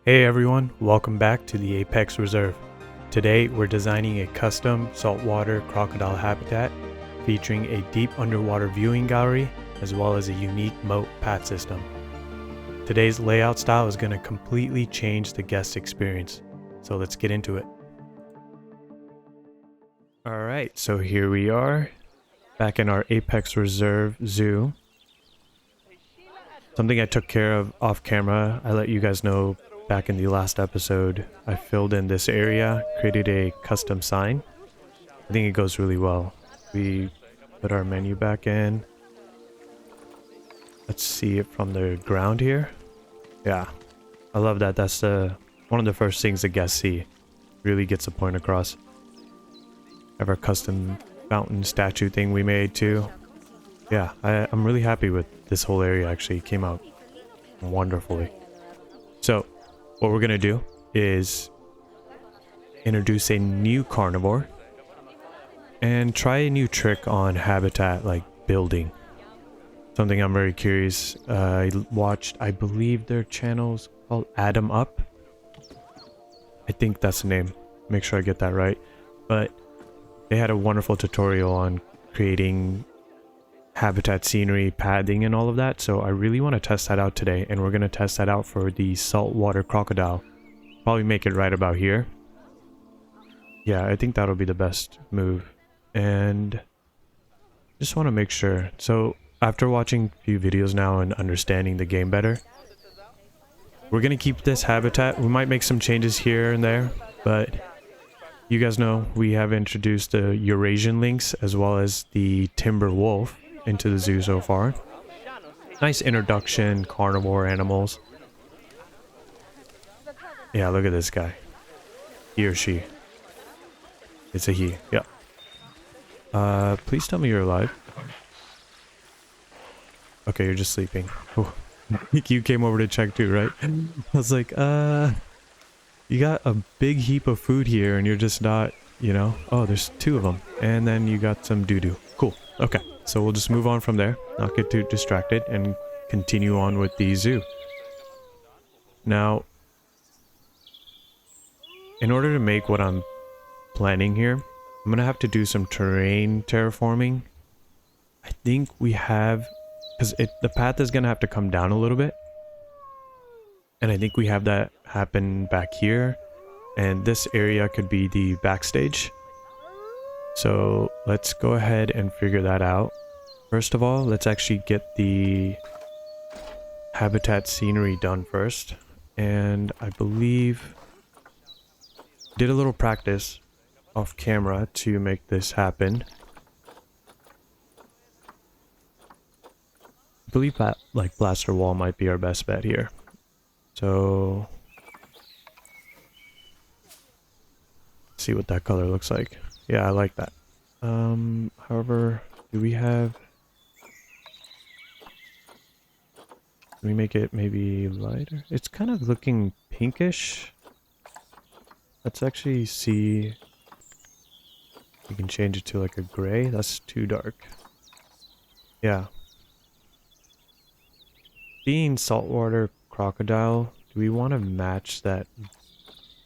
Hey everyone, welcome back to the Apex Reserve. Today we're designing a custom saltwater crocodile habitat featuring a deep underwater viewing gallery as well as a unique moat path system. Today's layout style is going to completely change the guest experience, so let's get into it. Alright, so here we are, back in our Apex Reserve zoo. Something I took care of off camera, I let you guys know back in the last episode. I filled in this area, created a custom sign. I think it goes really well. We put our menu back in. Let's see it from the ground here. Yeah, I love that. That's one of the first things the guests see. Really gets the point across. Have our custom fountain statue thing we made too. Yeah, I'm really happy with this whole area. Actually, it came out wonderfully. So what we're gonna do is introduce a new carnivore and try a new trick on habitat, like building. Something I'm very curious. I watched, I believe their channel's called Adam Up. I think that's the name. Make sure I get that right. But they had a wonderful tutorial on creating habitat scenery, padding, and all of that. So I really want to test that out today, and we're going to test that out for the saltwater crocodile. Probably make it right about here. Yeah, I think that'll be the best move. And just want to make sure. So after watching a few videos now and understanding the game better, we're going to keep this habitat. We might make some changes here and there, but you guys know we have introduced the Eurasian lynx as well as the timber wolf into the zoo so far. Nice introduction, carnivore animals. Yeah, look at this guy. He or she. It's a he, yeah. Please tell me you're alive. Okay, you're just sleeping. Oh, you came over to check too, right? I was like, you got a big heap of food here and you're just not, you know? Oh, there's two of them. And then you got some doo-doo. Cool, okay. So we'll just move on from there, not get too distracted, and continue on with the zoo. Now, in order to make what I'm planning here, I'm going to have to do some terrain terraforming. I think we have, because the path is going to have to come down a little bit. And I think we have that happen back here. And this area could be the backstage. So let's go ahead and figure that out. First of all, let's actually get the habitat scenery done first. And I believe did a little practice off camera to make this happen. I believe that like plaster wall might be our best bet here. So let's see what that color looks like. Yeah, I like that. However, do we have... Can we make it maybe lighter? It's kind of looking pinkish. Let's actually see... We can change it to like a gray. That's too dark. Yeah. Being saltwater crocodile, do we want to match that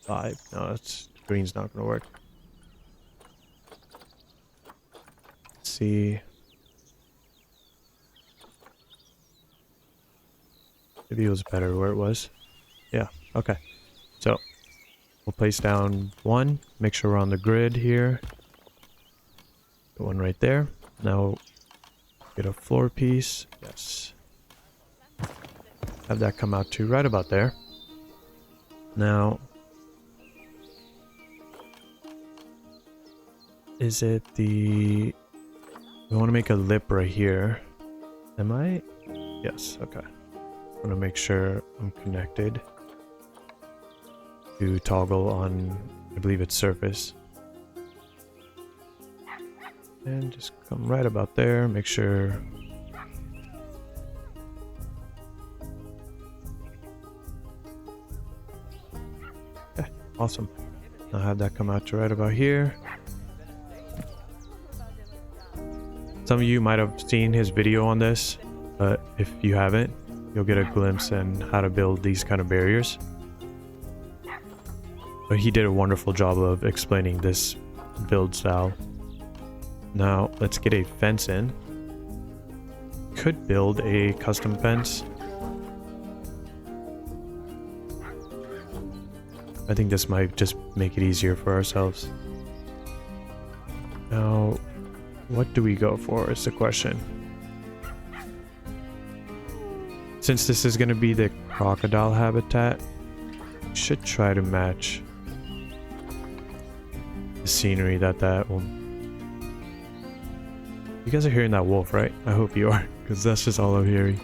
vibe? No, green's not going to work. See, maybe it was better where it was. Yeah, okay. So we'll place down one, make sure we're on the grid here. The one right there. Now get a floor piece. Yes. Have that come out to right about there. Now, is it the... We want to make a lip right here. Am I? Yes, okay. I want to make sure I'm connected to toggle on, I believe it's surface. And just come right about there, make sure. Okay, awesome. I'll have that come out to right about here. Some of you might have seen his video on this, but if you haven't, you'll get a glimpse on how to build these kind of barriers. But he did a wonderful job of explaining this build style. Now let's get a fence in. Could build a custom fence. I think this might just make it easier for ourselves. Now, what do we go for is the question. Since this is going to be the crocodile habitat, we should try to match the scenery that will... You guys are hearing that wolf, right? I hope you are, because that's just all I'm hearing.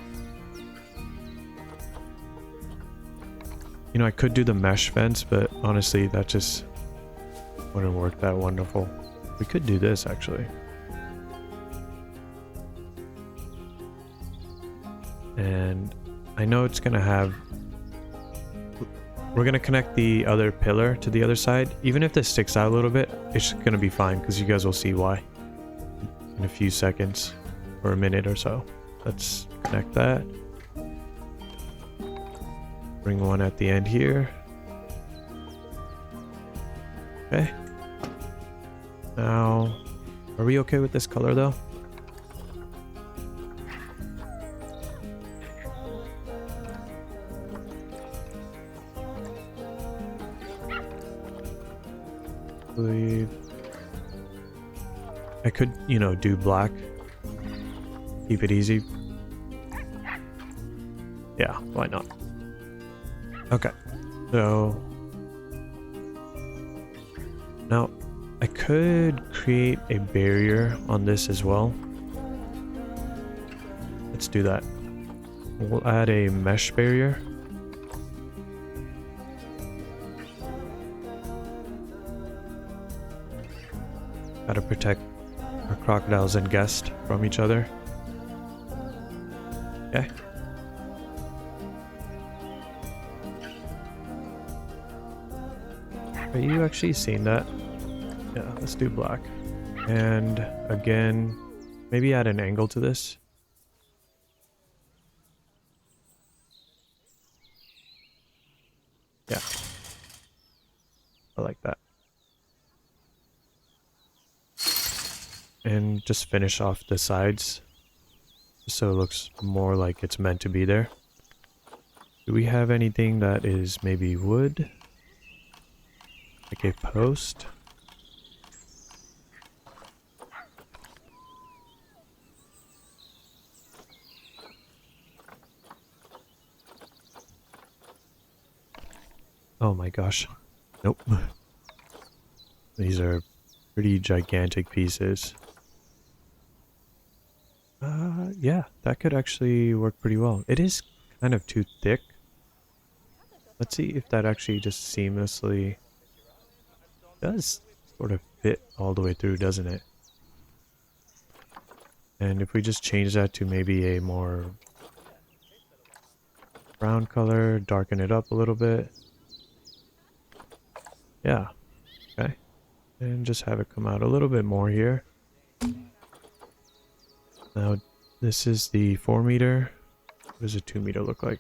You know, I could do the mesh fence, but honestly, that just wouldn't work that wonderful. We could do this, actually. And I know it's gonna have... We're gonna connect the other pillar to the other side. Even if this sticks out a little bit, it's gonna be fine, because you guys will see why in a few seconds, or a minute or so. Let's connect that. Bring one at the end here. Okay. Now, are we okay with this color though? I believe I could, you know, do black. Keep it easy. Yeah, why not? Okay, so now I could create a barrier on this as well. Let's do that. We'll add a mesh barrier. Gotta protect our crocodiles and guests from each other. Okay. Are you actually seeing that? Yeah, let's do black. And again, maybe add an angle to this. Yeah. I like that. And just finish off the sides, so it looks more like it's meant to be there. Do we have anything that is maybe wood? Like a post? Oh my gosh. Nope. These are pretty gigantic pieces. Yeah, that could actually work pretty well. It is kind of too thick. Let's see if that actually just seamlessly does sort of fit all the way through, doesn't it? And if we just change that to maybe a more brown color, darken it up a little bit. Yeah, okay. And just have it come out a little bit more here. Now, this is the 4 meter. What does a 2 meter look like?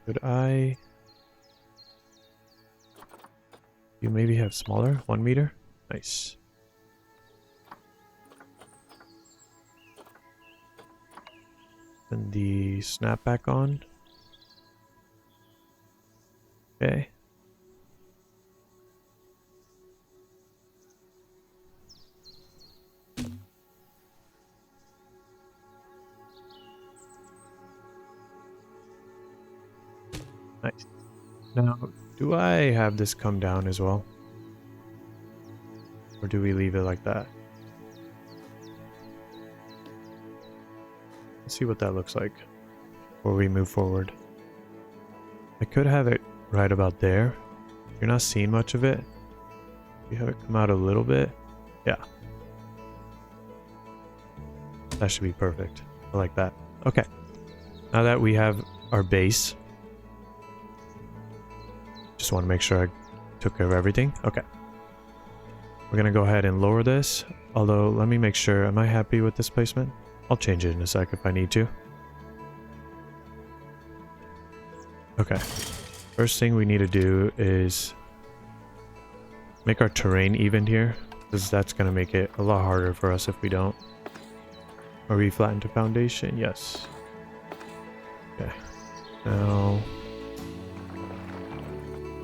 Could I... You maybe have smaller? 1 meter? Nice. And the snap back on. Okay. Nice. Now, do I have this come down as well? Or do we leave it like that? Let's see what that looks like before we move forward. I could have it right about there. You're not seeing much of it. You have it come out a little bit. Yeah. That should be perfect. I like that. Okay. Now that we have our base, just want to make sure I took care of everything. Okay. We're going to go ahead and lower this. Although, let me make sure. Am I happy with this placement? I'll change it in a sec if I need to. Okay. First thing we need to do is make our terrain even here, because that's going to make it a lot harder for us if we don't. Are we flattened to foundation? Yes. Okay. Now,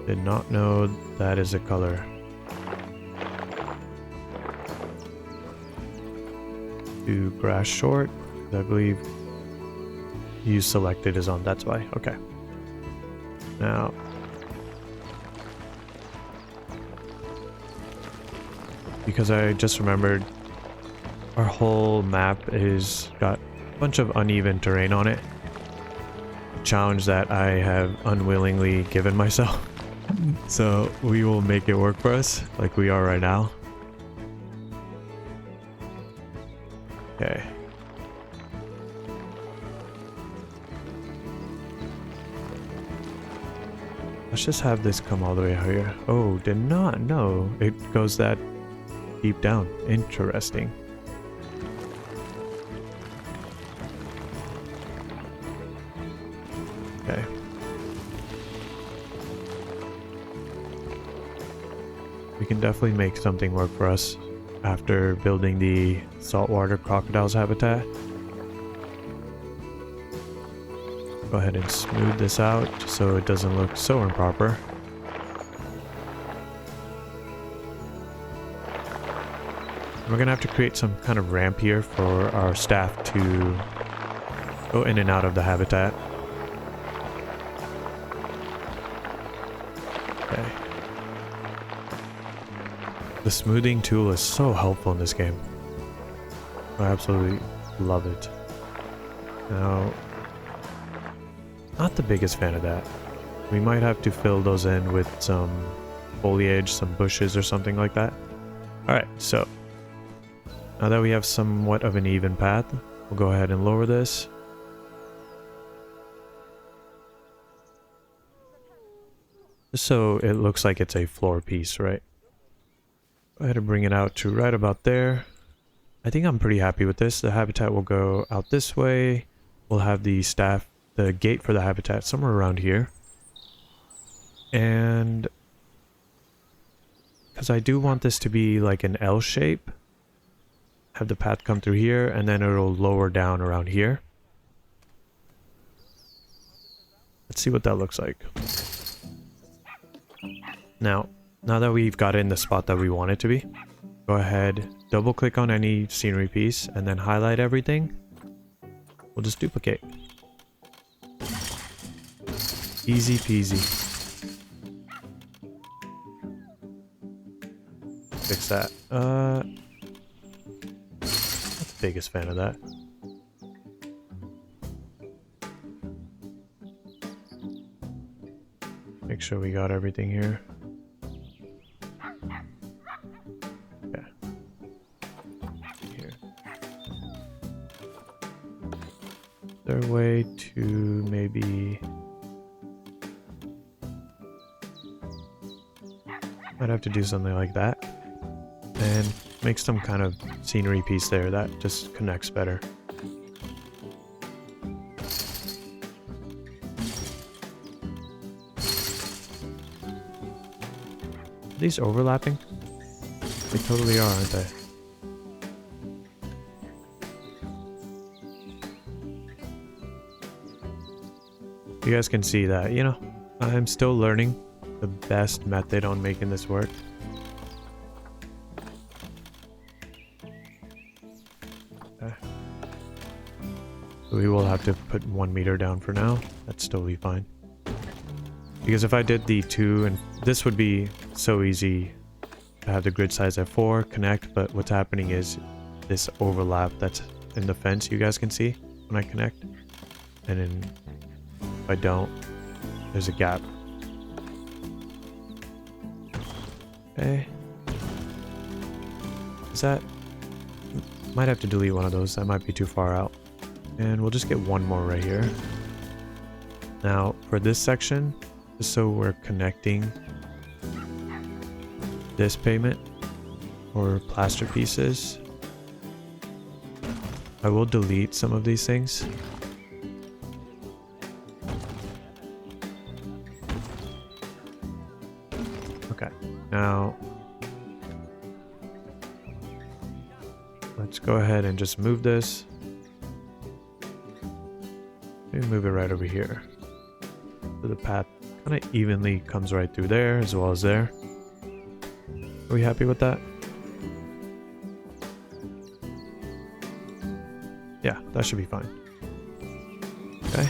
did not know that is a color. Do grass short. I believe use selected is on. That's why. Okay. Now, because I just remembered our whole map is got a bunch of uneven terrain on it. A challenge that I have unwillingly given myself. So we will make it work for us like we are right now. Okay. Let's just have this come all the way here. Oh, did not know it goes that deep down. Interesting. Okay. We can definitely make something work for us after building the saltwater crocodiles habitat. Go ahead and smooth this out so it doesn't look so improper. We're gonna have to create some kind of ramp here for our staff to go in and out of the habitat. Okay. The smoothing tool is so helpful in this game. I absolutely love it. Now, not the biggest fan of that. We might have to fill those in with some foliage, some bushes or something like that. Alright, so now that we have somewhat of an even path, we'll go ahead and lower this. Just so it looks like it's a floor piece, right? Go ahead and bring it out to right about there. I think I'm pretty happy with this. The habitat will go out this way. We'll have the staff, the gate for the habitat somewhere around here. And because I do want this to be like an L shape, have the path come through here and then it'll lower down around here. Let's see what that looks like. Now that we've got it in the spot that we want it to be, go ahead, double click on any scenery piece and then highlight everything. We'll just duplicate. Easy peasy. Fix that. Not the biggest fan of that. Make sure we got everything here. Yeah. Here. Is there a way to maybe... Might have to do something like that. And make some kind of scenery piece there that just connects better. Are these overlapping? They totally are, aren't they? You guys can see that, you know, I'm still learning the best method on making this work. Okay. So we will have to put 1 meter down for now. That's totally fine. Because if I did the 2, and this would be so easy to have the grid size at 4, connect, but what's happening is this overlap that's in the fence you guys can see when I connect. And then if I don't, there's a gap. Okay. Is that... Might have to delete one of those, that might be too far out. And we'll just get one more right here. Now, for this section, just so we're connecting this pavement or plaster pieces, I will delete some of these things. Okay, now let's go ahead and just move this. Maybe move it right over here. So the path kind of evenly comes right through there as well as there. Are we happy with that? Yeah, that should be fine. Okay.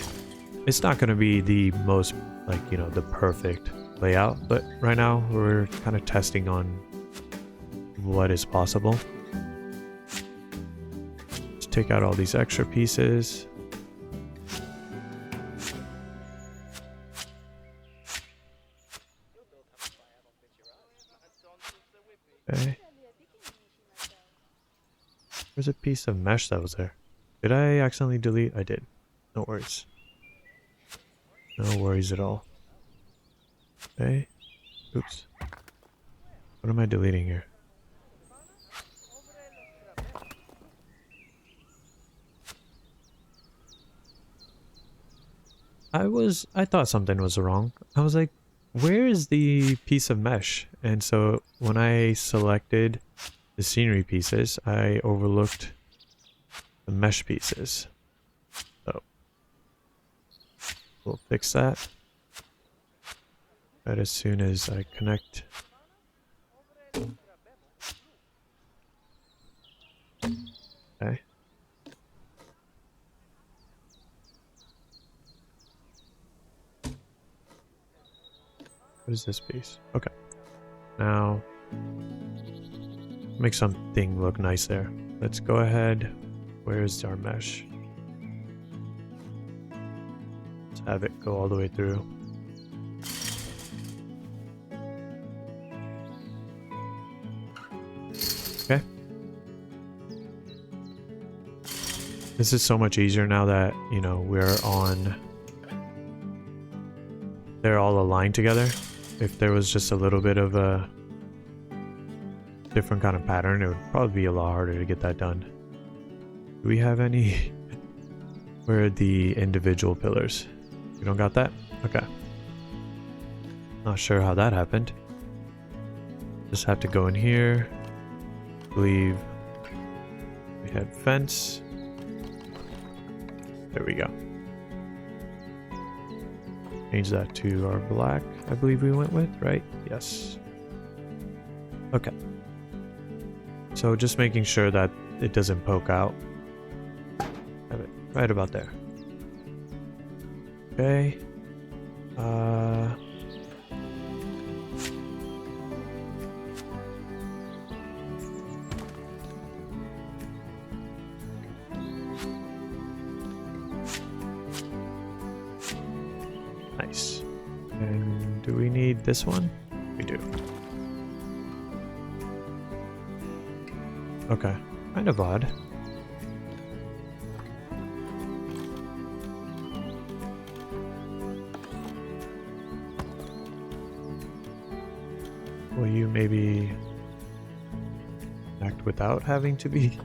It's not going to be the most, like, you know, the perfect layout, but right now we're kind of testing on what is possible. Let's take out all these extra pieces. Okay. There's a piece of mesh that was there. Did I accidentally delete? I did. No worries. No worries at all. Okay. Oops. What am I deleting here? I thought something was wrong. I was like, where is the piece of mesh? And so when I selected the scenery pieces, I overlooked the mesh pieces. So we'll fix that right as soon as I connect. Okay. What is this piece? Okay. Now, make something look nice there. Let's go ahead. Where's our mesh? Let's have it go all the way through. Okay. This is so much easier now that, you know, we're on... They're all aligned together. If there was just a little bit of a different kind of pattern, it would probably be a lot harder to get that done. Do we have any? Where are the individual pillars? You don't got that? Okay. Not sure how that happened. Just have to go in here. I believe we had fence. There we go. Change that to our black, I believe we went with, right? Yes. Okay. So just making sure that it doesn't poke out. Have it right about there. Okay. Nice. And do we need this one? We do. Okay. Kind of odd. Will you maybe act without having to be?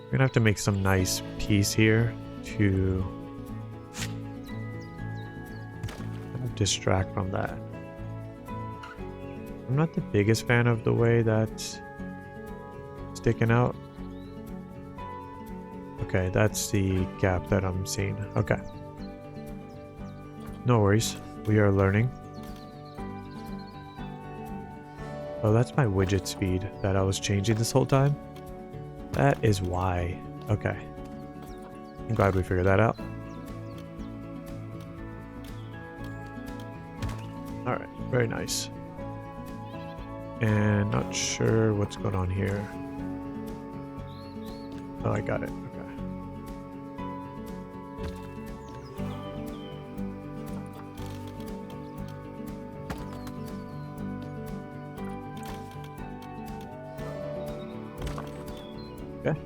We're gonna have to make some nice piece here to kind of distract from that. I'm not the biggest fan of the way that's sticking out. Okay, that's the gap that I'm seeing. Okay. No worries. We are learning. Oh, that's my widget speed that I was changing this whole time. That is why. Okay. I'm glad we figured that out. Alright, very nice. And not sure what's going on here. Oh, I got it. Okay. Okay.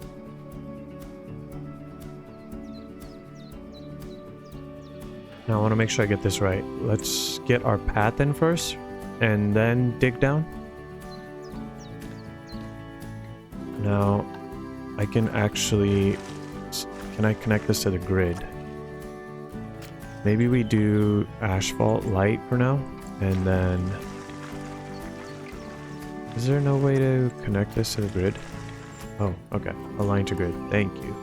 Now I want to make sure I get this right. Let's get our path in first and then dig down. Now, I can actually... Can I connect this to the grid? Maybe we do asphalt light for now, and then... Is there no way to connect this to the grid? Oh, okay. Align to grid. Thank you.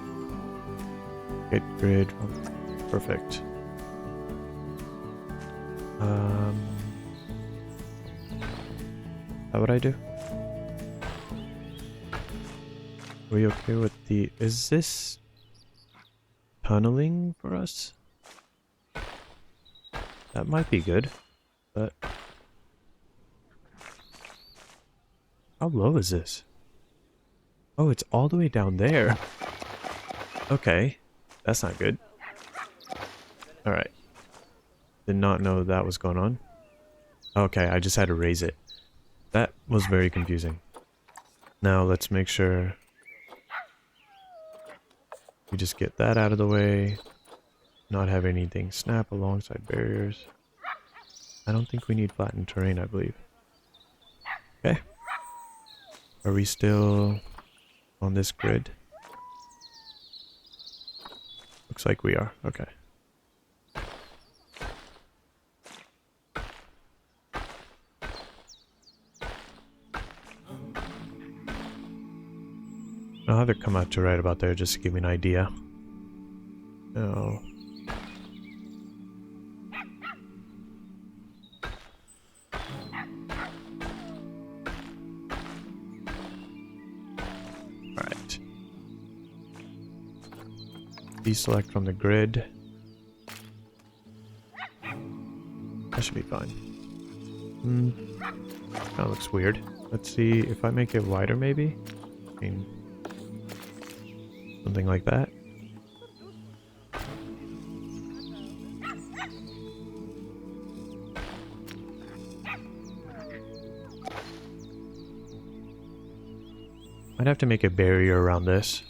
Get grid. Oh, perfect. How would I do? Are we okay with the... Is this tunneling for us? That might be good, but... How low is this? Oh, it's all the way down there. Okay, that's not good. Alright. Did not know that was going on. Okay, I just had to raise it. That was very confusing. Now let's make sure we just get that out of the way. Not have anything snap alongside barriers. I don't think we need flattened terrain, I believe. Okay. Are we still on this grid? Looks like we are. Okay. I'll have it come out to right about there just to give me an idea. Oh. Alright. Deselect from the grid. That should be fine. Kind of looks weird. Let's see if I make it wider maybe? I mean... Something like that. I'd have to make a barrier around this.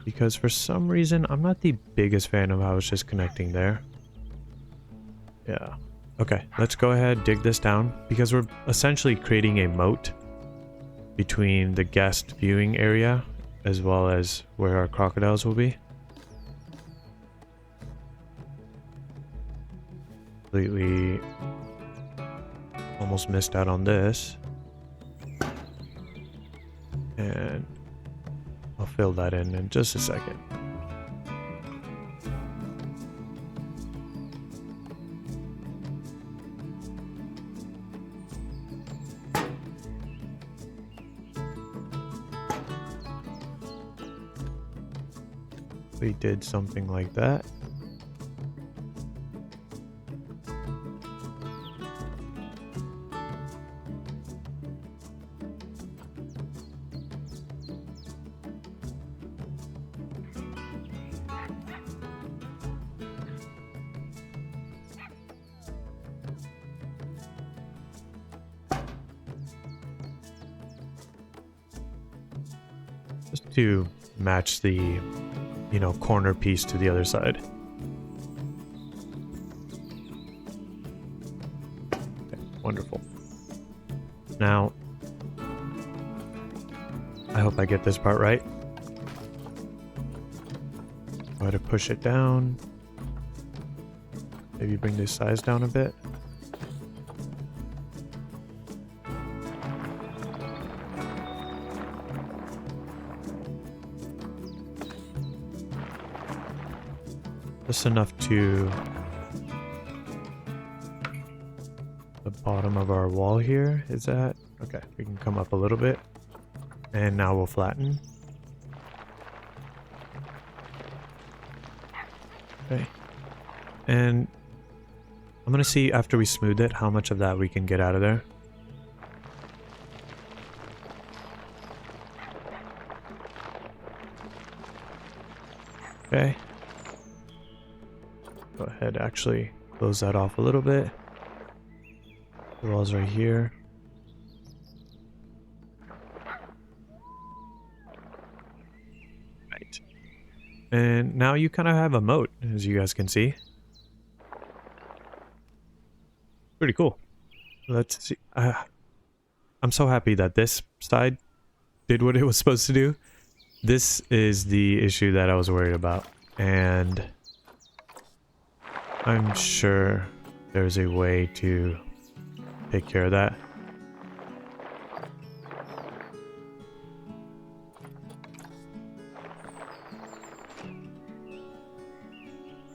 Because for some reason, I'm not the biggest fan of how it's just connecting there. Yeah. Okay, let's go ahead, dig this down. Because we're essentially creating a moat between the guest viewing area as well as where our crocodiles will be. Completely almost missed out on this. And I'll fill that in just a second. We did something like that. Just to match the corner piece to the other side. Okay, wonderful. Now, I hope I get this part right. Try to push it down. Maybe bring this size down a bit. Just enough to the bottom of our wall here. Is that okay? We can come up a little bit, and now we'll flatten. Okay, and I'm gonna see after we smooth it how much of that we can get out of there. Okay. Go ahead, actually close that off a little bit. The wall's right here. Right. And now you kind of have a moat, as you guys can see. Pretty cool. Let's see. I I'm so happy that this side did what it was supposed to do. This is the issue that I was worried about, and I'm sure there's a way to take care of that.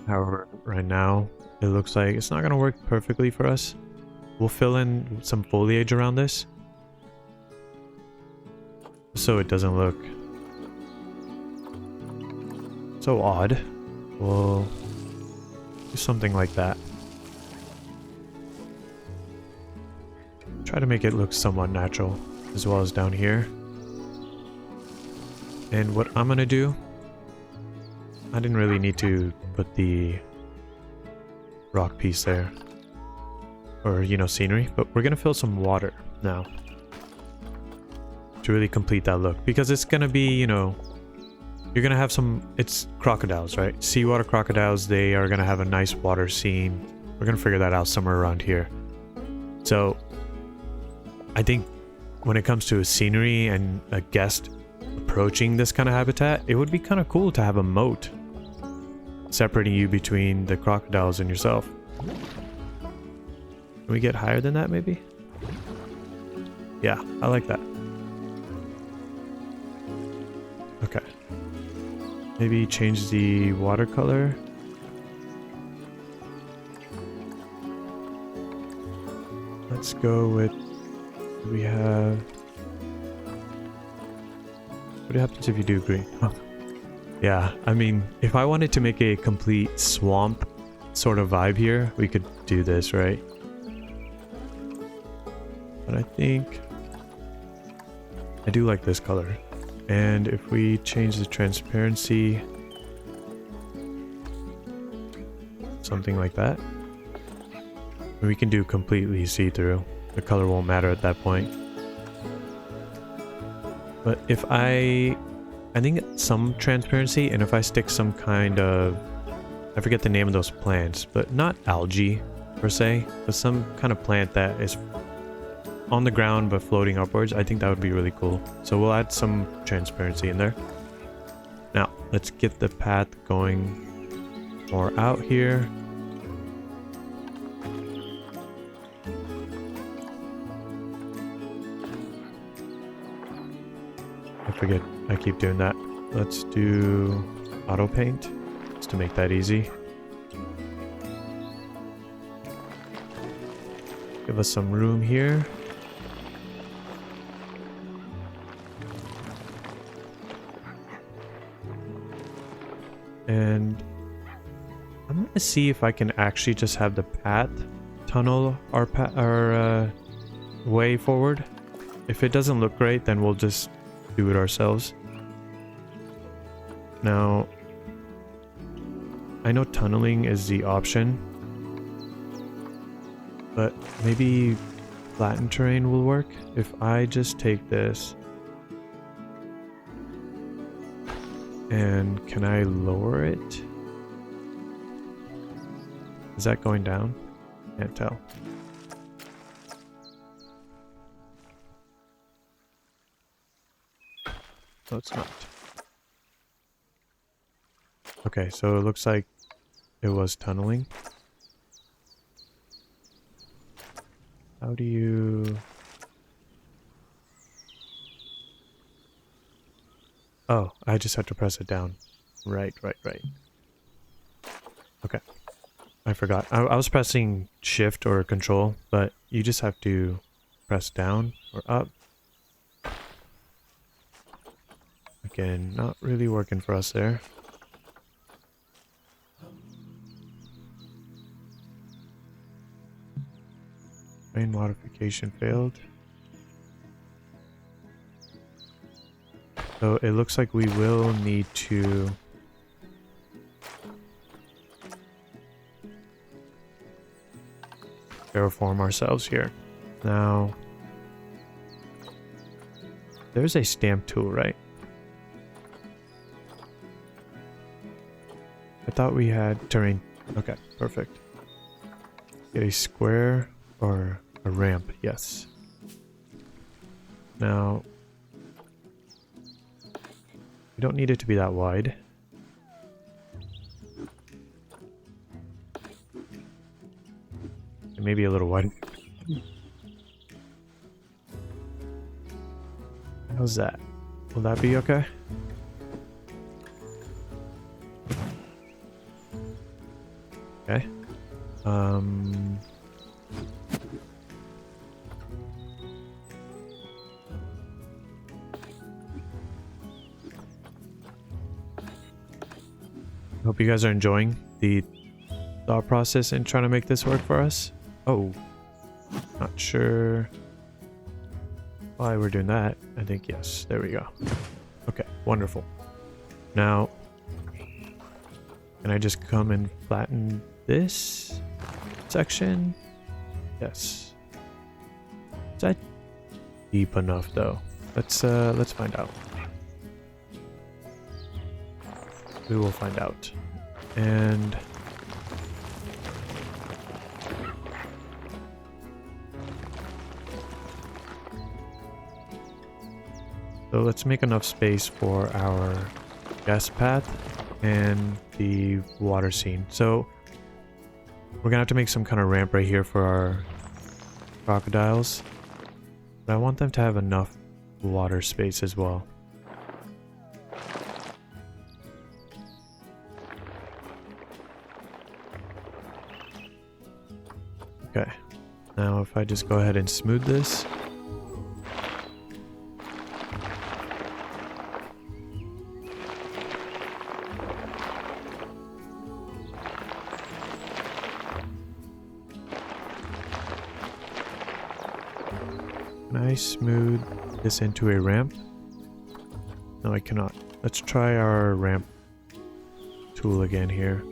However, right now, it looks like it's not going to work perfectly for us. We'll fill in some foliage around this, so it doesn't look so odd. We'll do something like that. Try to make it look somewhat natural, as well as down here. And what I'm going to do, I didn't really need to put the rock piece there, or you know, scenery, but we're gonna fill some water now to really complete that look, because it's gonna be, you know, you're gonna have some, it's crocodiles, right? Seawater crocodiles, they are gonna have a nice water scene. We're gonna figure that out somewhere around here. So I think when it comes to a scenery and a guest approaching this kind of habitat, it would be kind of cool to have a moat separating you between the crocodiles and yourself. Can we get higher than that, maybe? Yeah, I like that. Okay. Maybe change the watercolor. Let's go with... we have... what happens if you do green? Oh. Yeah, I mean, if I wanted to make a complete swamp sort of vibe here, we could do this, right? But I think I do like this color. And if we change the transparency, something like that, we can do completely see-through. The color won't matter at that point. But if I think some transparency, and if I stick some kind of, I forget the name of those plants, but not algae per se, but some kind of plant that is on the ground but floating upwards, I think that would be really cool. So we'll add some transparency in there. Now let's get the path going more out here. I forget, I keep doing that. Let's do auto paint just to make that easy. Give us some room here. And I'm going to see if I can actually just have the path tunnel our way forward. If it doesn't look great, then we'll just do it ourselves. Now, I know tunneling is the option, but maybe flattened terrain will work. If I just take this, and can I lower it? Is that going down? Can't tell. No, it's not. Okay, so it looks like it was tunneling. How do you... oh, I just have to press it down. Right. Okay. I forgot. I was pressing shift or control, but you just have to press down or up. Again, not really working for us there. Main modification failed. So it looks like we will need to terraform ourselves here. Now, there's a stamp tool, right? I thought we had terrain. Okay, perfect. Get a square or a ramp, yes. Now, we don't need it to be that wide. Maybe a little wide. How's that? Will that be okay? Okay. Hope you guys are enjoying the thought process in trying to make this work for us. Oh, not sure why we're doing that. I think yes, there we go. Okay, wonderful. Now, can I just come and flatten this section? Yes. Is that deep enough though? Let's find out. We will find out. And so let's make enough space for our guest path and the water scene. So we're gonna have to make some kind of ramp right here for our crocodiles. But I want them to have enough water space as well. Okay, now if I just go ahead and smooth this. Can I smooth this into a ramp? No, I cannot. Let's try our ramp tool again here.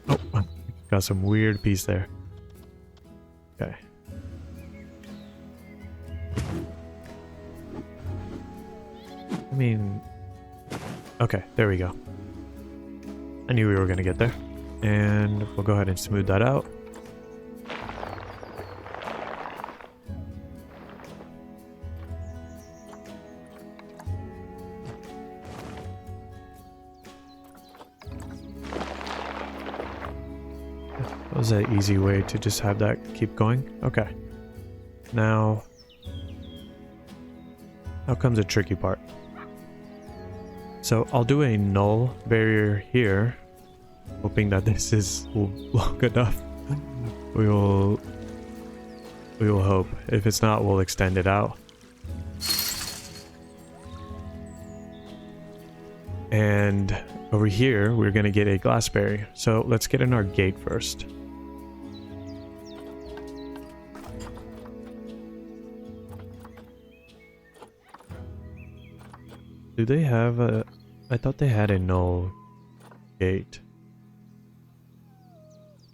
Oh, got some weird piece there. Okay. I mean, okay, there we go. I knew we were gonna get there. And we'll go ahead and smooth that out. That was an easy way to just have that keep going. Okay. Now comes the tricky part. So I'll do a null barrier here, hoping that this is long enough. We will hope. If it's not, we'll extend it out. And over here, we're going to get a glass barrier. So let's get in our gate first. Do they have a... I thought they had a null gate.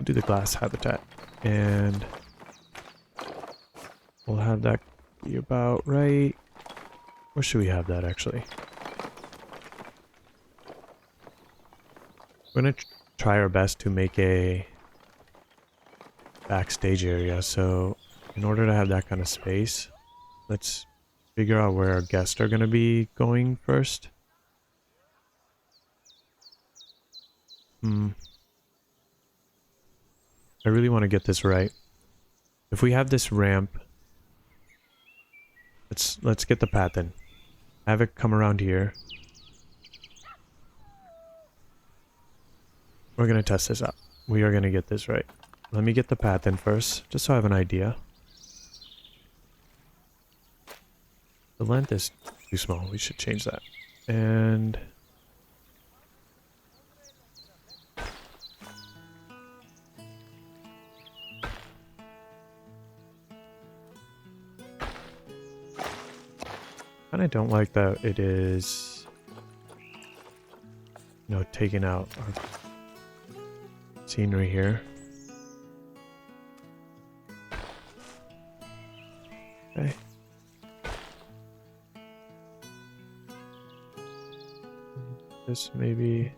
Do the glass habitat, and we'll have that be about right. Where should we have that actually? We're gonna try our best to make a backstage area. So in order to have that kind of space, let's figure out where our guests are gonna be going first. I really want to get this right. If we have this ramp, let's get the path in. Have it come around here. We're gonna test this out. We are gonna get this right. Let me get the path in first, just so I have an idea. The length is too small. We should change that. And I don't like that it is, you know, taking out our scenery here. Okay. This maybe.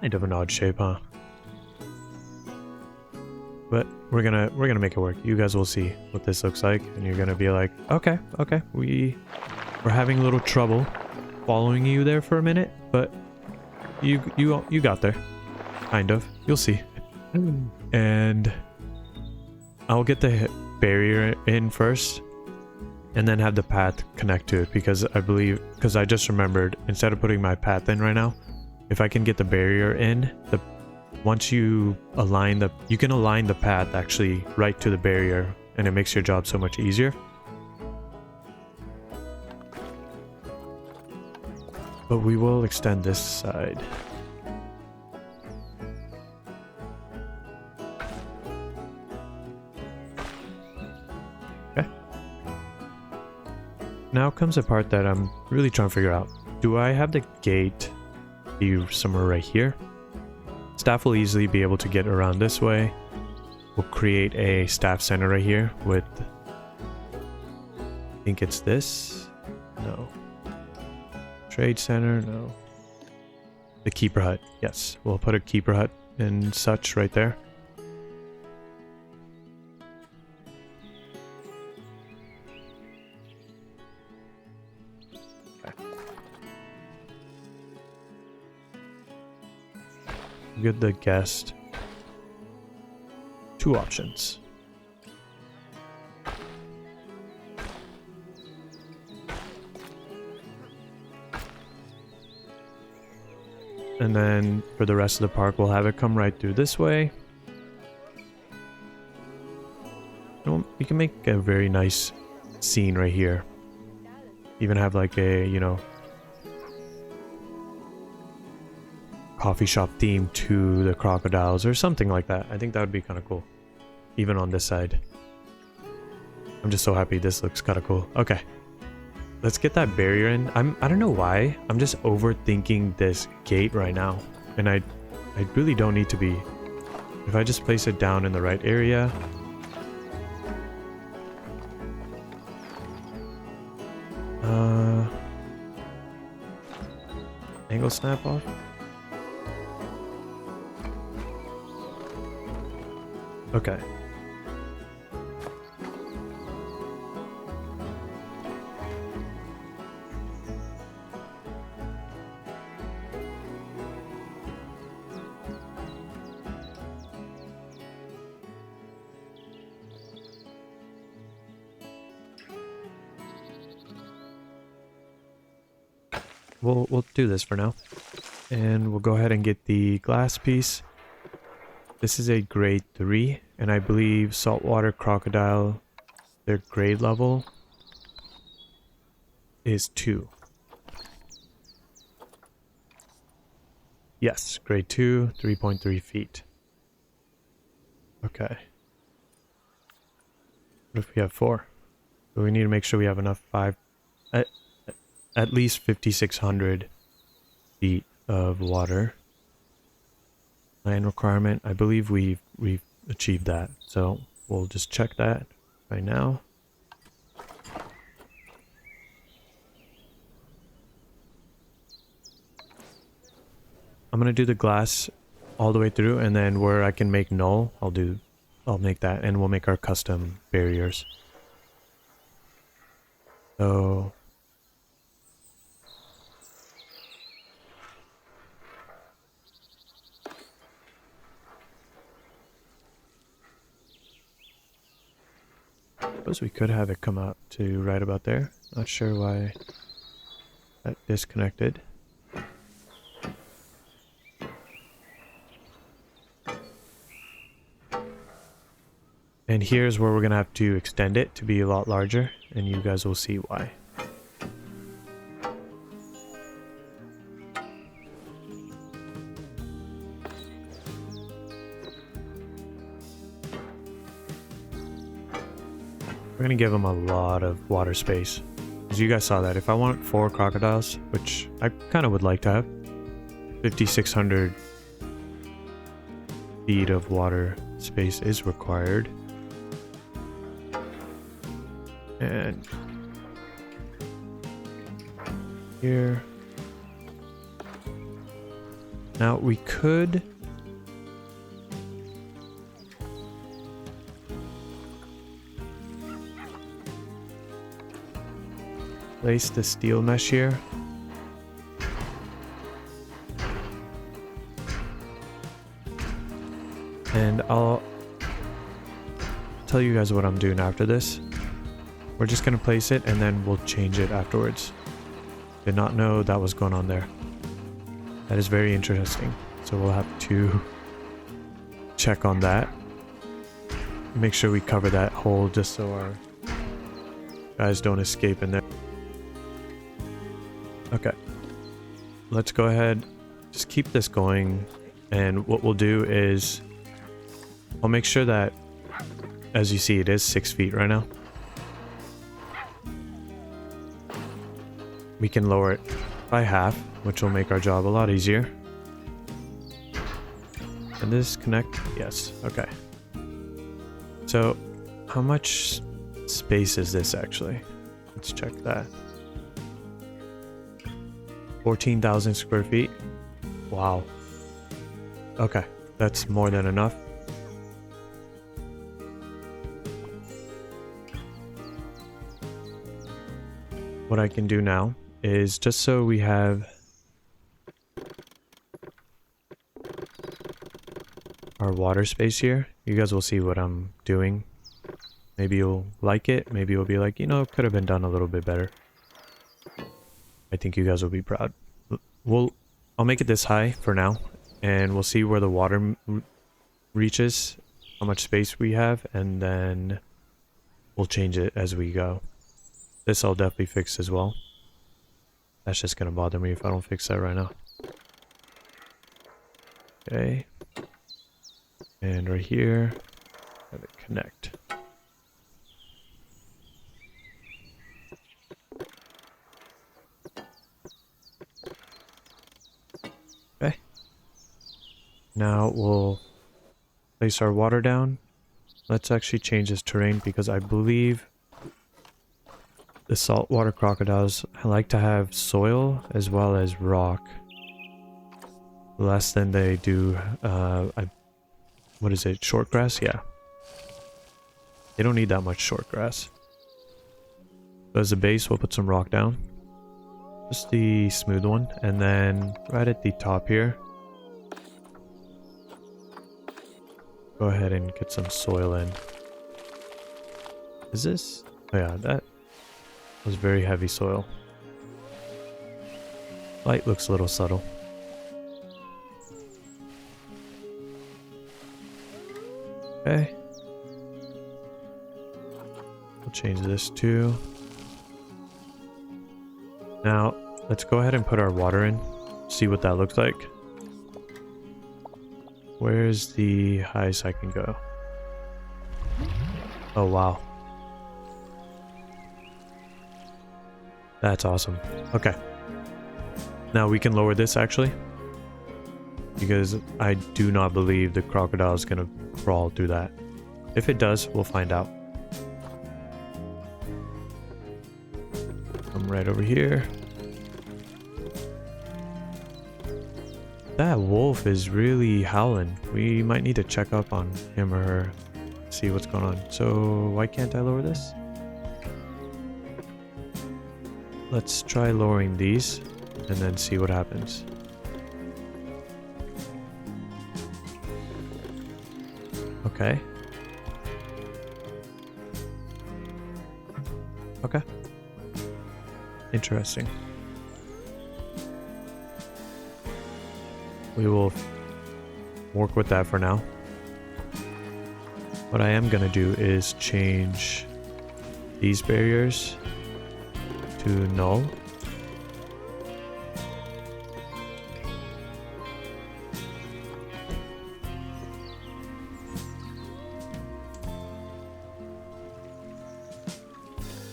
Kind of an odd shape, huh? But we're gonna make it work. You guys will see what this looks like, and you're gonna be like, okay, we're having a little trouble following you there for a minute, but you got there, kind of. You'll see. And I'll get the barrier in first, and then have the path connect to it, because I just remembered, instead of putting my path in right now, if I can get the barrier in, once you can align the path actually right to the barrier, and it makes your job so much easier. But we will extend this side. Okay. Now comes the part that I'm really trying to figure out. Do I have the gate be somewhere right here? Staff will easily be able to get around this way. We'll create a staff center right here with, I think it's this? No. Trade center? No. The keeper hut. Yes, we'll put a keeper hut and such right there. Give the guest 2 options. And then for the rest of the park, we'll have it come right through this way. And we can make a very nice scene right here. Even have like a, you know, coffee shop theme to the crocodiles or something like that. I think that would be kind of cool, even on this side. I'm just so happy this looks kind of cool. Okay, let's get that barrier in. I don't know why I'm just overthinking this gate right now, and I really don't need to be. If I just place it down in the right area. Angle snap off. Okay. We'll do this for now. And we'll go ahead and get the glass piece. This is a grade 3, and I believe saltwater crocodile, their grade level is 2. Yes, grade 2, 3.3 feet. Okay. What if we have 4? So we need to make sure we have enough at least 5,600 feet of water. Land requirement, I believe we've achieved that, so we'll just check that right now. I'm gonna do the glass all the way through, and then where I can make null, I'll make that, and we'll make our custom barriers. So suppose we could have it come out to right about there. Not sure why that disconnected. And here's where we're gonna have to extend it to be a lot larger, and you guys will see why. We're gonna give them a lot of water space. As you guys saw that, if I want 4 crocodiles, which I kind of would like to have, 5,600 feet of water space is required. And here. Now we could place the steel mesh here. And I'll tell you guys what I'm doing after this. We're just going to place it and then we'll change it afterwards. Did not know that was going on there. That is very interesting. So we'll have to check on that. Make sure we cover that hole just so our guys don't escape in there. Okay. Let's go ahead. Just keep this going. And what we'll do is I'll make sure that, as you see, it is 6 feet right now. We can lower it by half, which will make our job a lot easier. And this connect? Yes. Okay. So, how much space is this actually? Let's check that. 14,000 square feet. Wow. Okay, that's more than enough. What I can do now is, just so we have our water space here, you guys will see what I'm doing. Maybe you'll like it, maybe you'll be like, you know, it could have been done a little bit better. I think you guys will be proud. I'll make it this high for now, and we'll see where the water reaches, how much space we have, and then we'll change it as we go. This I'll definitely fix as well. That's just gonna bother me if I don't fix that right now. Okay. And right here, have it connect. Okay. Now we'll place our water down. Let's actually change this terrain because I believe the saltwater crocodiles like to have soil as well as rock. Less than they do, what is it, short grass? Yeah. They don't need that much short grass. So as a base, we'll put some rock down. Just the smooth one. And then right at the top here, go ahead and get some soil in. Is this? Oh yeah, that was very heavy soil. Light looks a little subtle. Okay. We'll change this too. Now, let's go ahead and put our water in. See what that looks like. Where's the highest I can go? Oh, wow. That's awesome. Okay. Now we can lower this actually, because I do not believe the crocodile is going to crawl through that. If it does, we'll find out. Come right over here. That wolf is really howling. We might need to check up on him or her, see what's going on. So why can't I lower this? Let's try lowering these and then see what happens. Okay. Okay. Interesting. We will work with that for now. What I am going to do is change these barriers to null.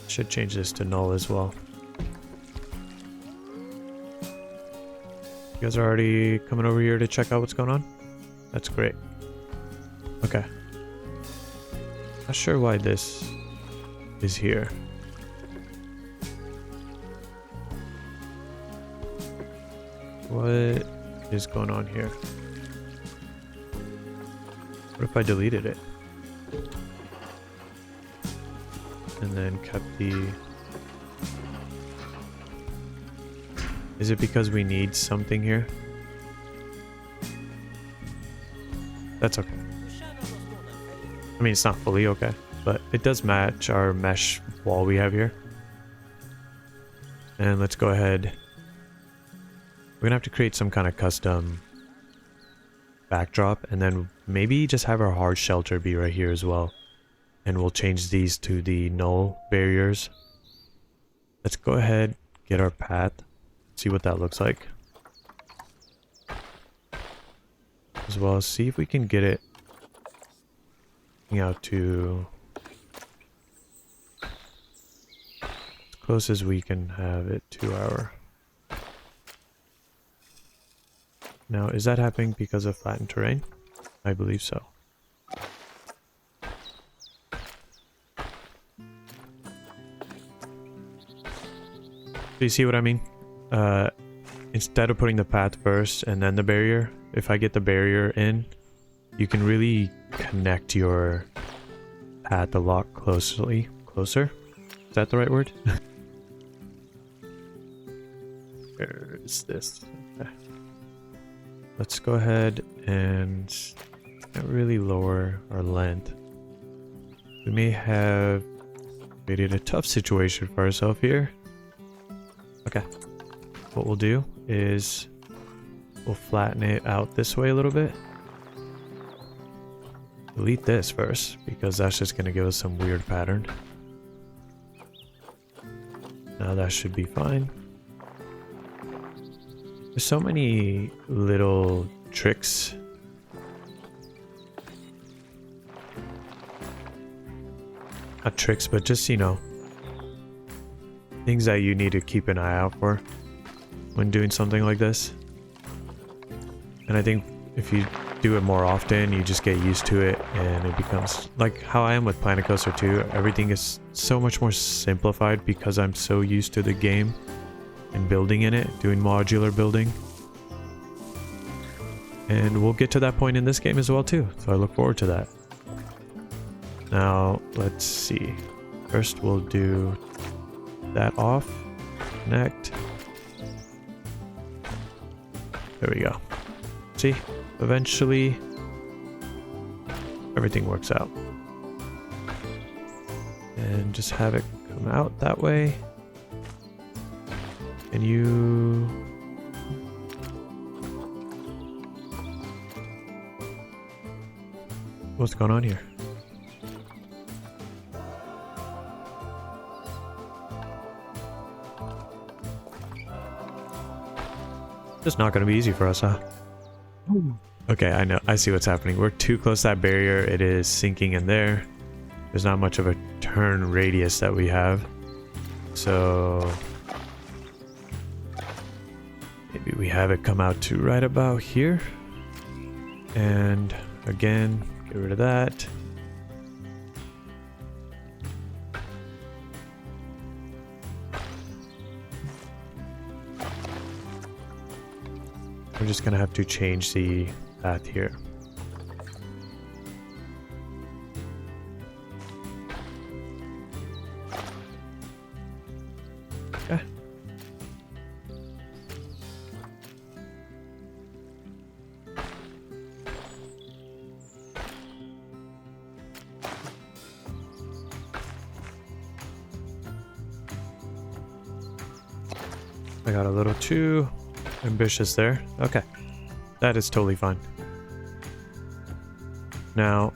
Should change this to null as well. You guys are already coming over here to check out what's going on? That's great. Okay. Not sure why this is here. What? is going on here? What if I deleted it? And then kept the... Is it because we need something here? That's okay. I mean, it's not fully okay, but it does match our mesh wall we have here. And let's go ahead. We're gonna have to create some kind of custom backdrop, and then maybe just have our hard shelter be right here as well. And we'll change these to the null barriers. Let's go ahead, get our path, see what that looks like. As well as see if we can get it out to as close as we can have it to our... Now, is that happening because of flattened terrain? I believe so. Do you see what I mean? Instead of putting the path first and then the barrier, if I get the barrier in, you can really connect your path a lot closer. Is that the right word? Where is this? Okay. Let's go ahead and really lower our length. We may have created a tough situation for ourselves here. Okay. What we'll do is we'll flatten it out this way a little bit. Delete this first, because that's just going to give us some weird pattern. Now that should be fine. There's so many little tricks. Not tricks, but just, you know, things that you need to keep an eye out for when doing something like this. And I think if you do it more often, you just get used to it, and it becomes like how I am with Planet Coaster 2. Everything is so much more simplified because I'm so used to the game and building in it, doing modular building. And we'll get to that point in this game as well too, so I look forward to that. Now, let's see. First we'll do that off, connect. There we go. See, eventually everything works out. And just have it come out that way. And you... What's going on here? It's not going to be easy for us, huh? Okay, I know. I see what's happening. We're too close to that barrier. It is sinking in there. There's not much of a turn radius that we have. So... maybe we have it come out to right about here. And again, get rid of that. We're just gonna have to change the path here. Okay. I got a little too ambitious there. Okay. That is totally fine. Now,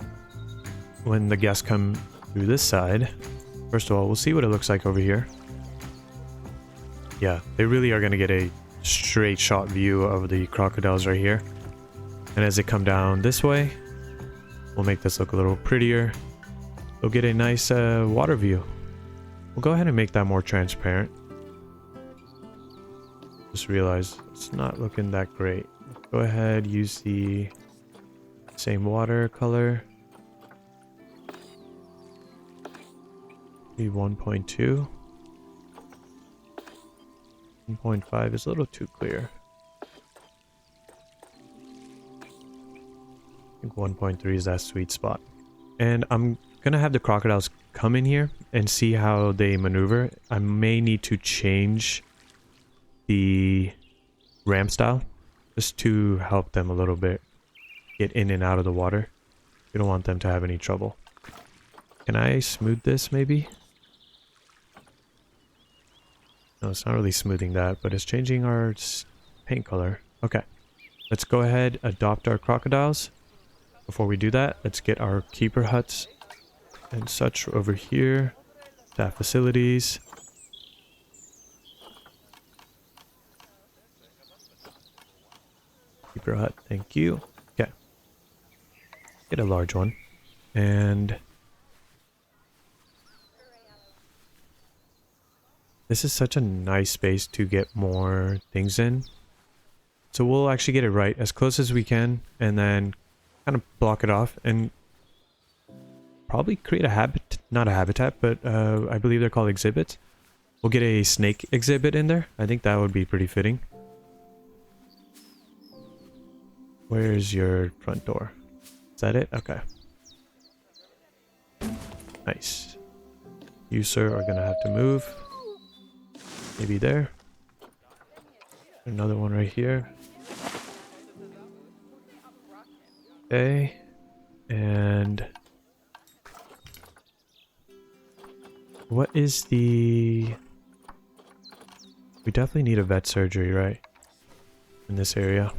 when the guests come through this side, first of all, we'll see what it looks like over here. Yeah, they really are going to get a straight shot view of the crocodiles right here. And as they come down this way, we'll make this look a little prettier. We'll get a nice water view. We'll go ahead and make that more transparent. Just realized it's not looking that great. Go ahead, use the same water color. Be 1.2. 1.5 is a little too clear. I think 1.3 is that sweet spot. And I'm gonna have the crocodiles come in here and see how they maneuver. I may need to change the ramp style just to help them a little bit get in and out of the water. We don't want them to have any trouble. Can I smooth this maybe? No, it's not really smoothing that, but it's changing our paint color. Okay, let's go ahead, adopt our crocodiles. Before we do that, let's get our keeper huts and such over here. Staff facilities. Keeper hut, thank you. Okay. Get a large one. And this is such a nice space to get more things in. So we'll actually get it right as close as we can and then kind of block it off and probably create a not a habitat, but I believe they're called exhibits. We'll get a snake exhibit in there. I think that would be pretty fitting. Where's your front door? Is that it? Okay. Nice. You, sir, are gonna have to move. Maybe there. Another one right here. Okay. And what is the... We definitely need a vet surgery, right? In this area.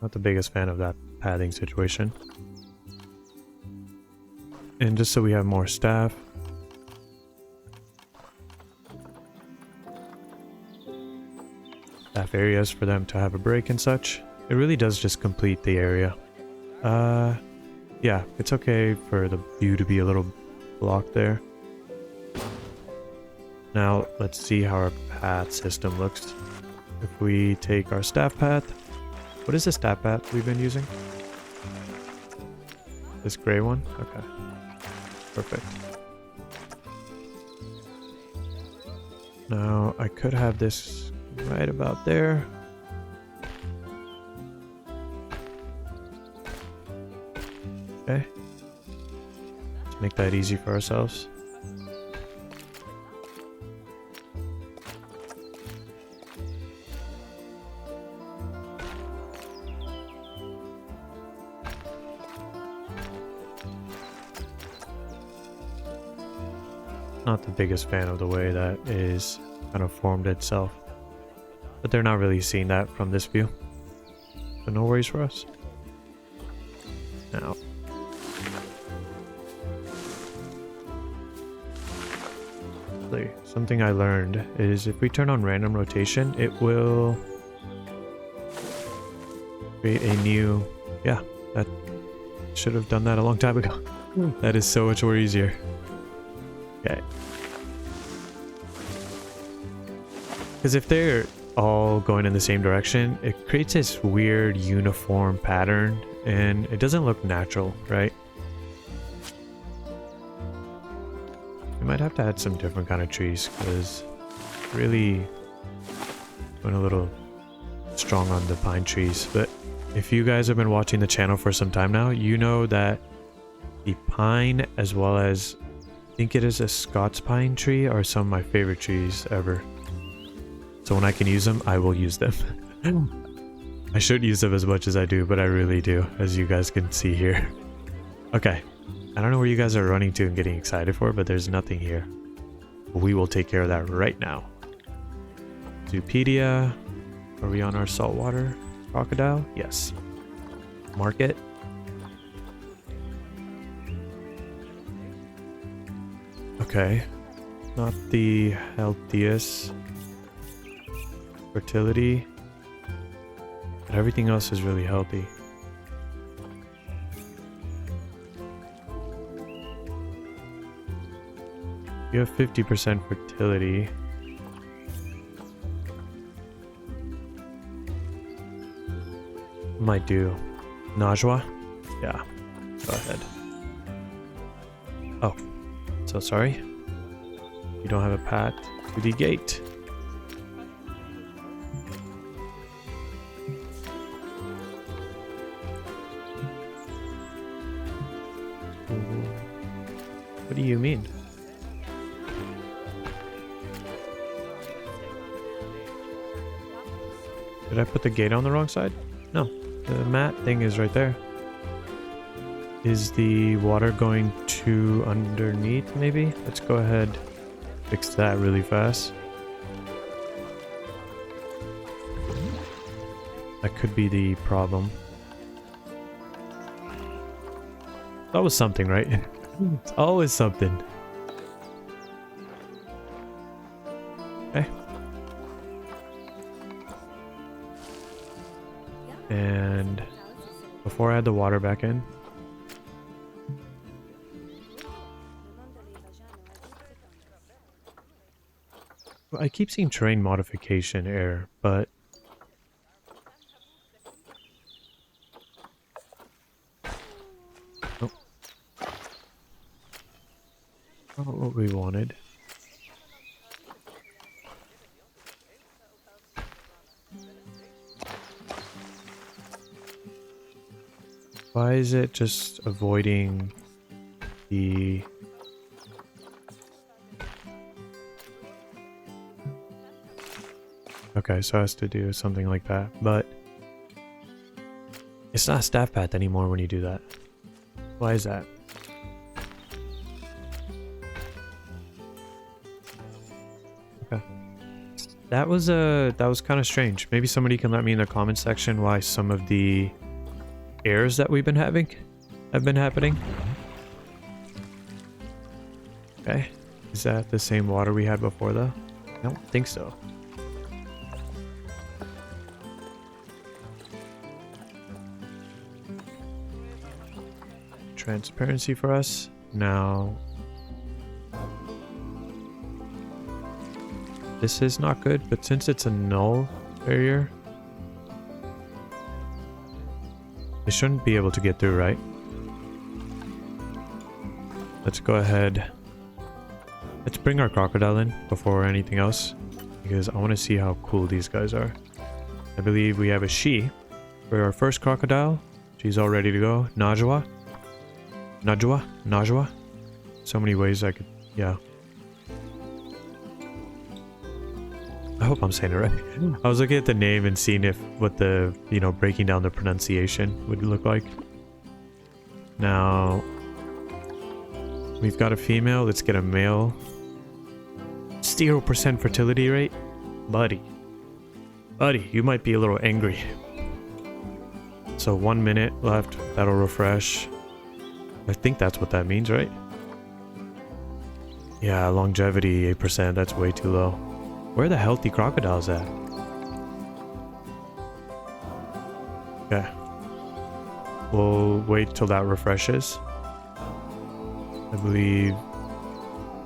Not the biggest fan of that padding situation. And just so we have more staff. Staff areas for them to have a break and such. It really does just complete the area. Yeah, it's okay for the view to be a little blocked there. Now, let's see how our path system looks. If we take our staff path. What is the staff path we've been using? This gray one? Okay. Perfect. Now, I could have this right about there. Okay. Let's make that easy for ourselves. Not the biggest fan of the way that is kind of formed itself, but they're not really seeing that from this view, so no worries for us. Now, something I learned is if we turn on random rotation, it will create a new... Yeah, that should have done that a long time ago. That is so much more easier. Okay. Because if they're all going in the same direction, it creates this weird uniform pattern and it doesn't look natural, right? We might have to add some different kind of trees because really went a little strong on the pine trees. But if you guys have been watching the channel for some time now, you know that the pine as well as I think it is a Scots pine tree are some of my favorite trees ever. So when I can use them, I will use them. I should use them as much as I do, but I really do, as you guys can see here. Okay. I don't know where you guys are running to and getting excited for, but there's nothing here. We will take care of that right now. Zoopedia. Are we on our saltwater crocodile? Yes. Market. Okay. Not the healthiest. Fertility. But everything else is really healthy. You have 50% fertility. Might do. Najwa? Yeah. Go ahead. Oh. So sorry. You don't have a path to the gate. What do you mean? Did I put the gate on the wrong side? No. The mat thing is right there. Is the water going to underneath, maybe? Let's go ahead, fix that really fast. That could be the problem. That was something, right? It's always something. Okay. And before I add the water back in, I keep seeing terrain modification error, but oh, not what we wanted. Why is it just avoiding the... Okay, so it has to do something like that, but it's not a staff path anymore when you do that. Why is that? Okay. That was kind of strange. Maybe somebody can let me in the comment section why some of the errors that we've been having have been happening. Okay. Is that the same water we had before though? I don't think so. Transparency for us. Now this is not good, but since it's a null barrier, it shouldn't be able to get through, right? Let's go ahead. Let's bring our crocodile in before anything else, because I want to see how cool these guys are. I believe we have a she for our first crocodile. She's all ready to go. Najwa. So many ways I could, yeah. I hope I'm saying it right. I was looking at the name and seeing if what the, breaking down the pronunciation would look like. Now, we've got a female. Let's get a male. 0% fertility rate? Buddy, you might be a little angry. So 1 minute left. That'll refresh. I think that's what that means, right? Yeah, longevity 8%. That's way too low. Where are the healthy crocodiles at? Okay. We'll wait till that refreshes. I believe...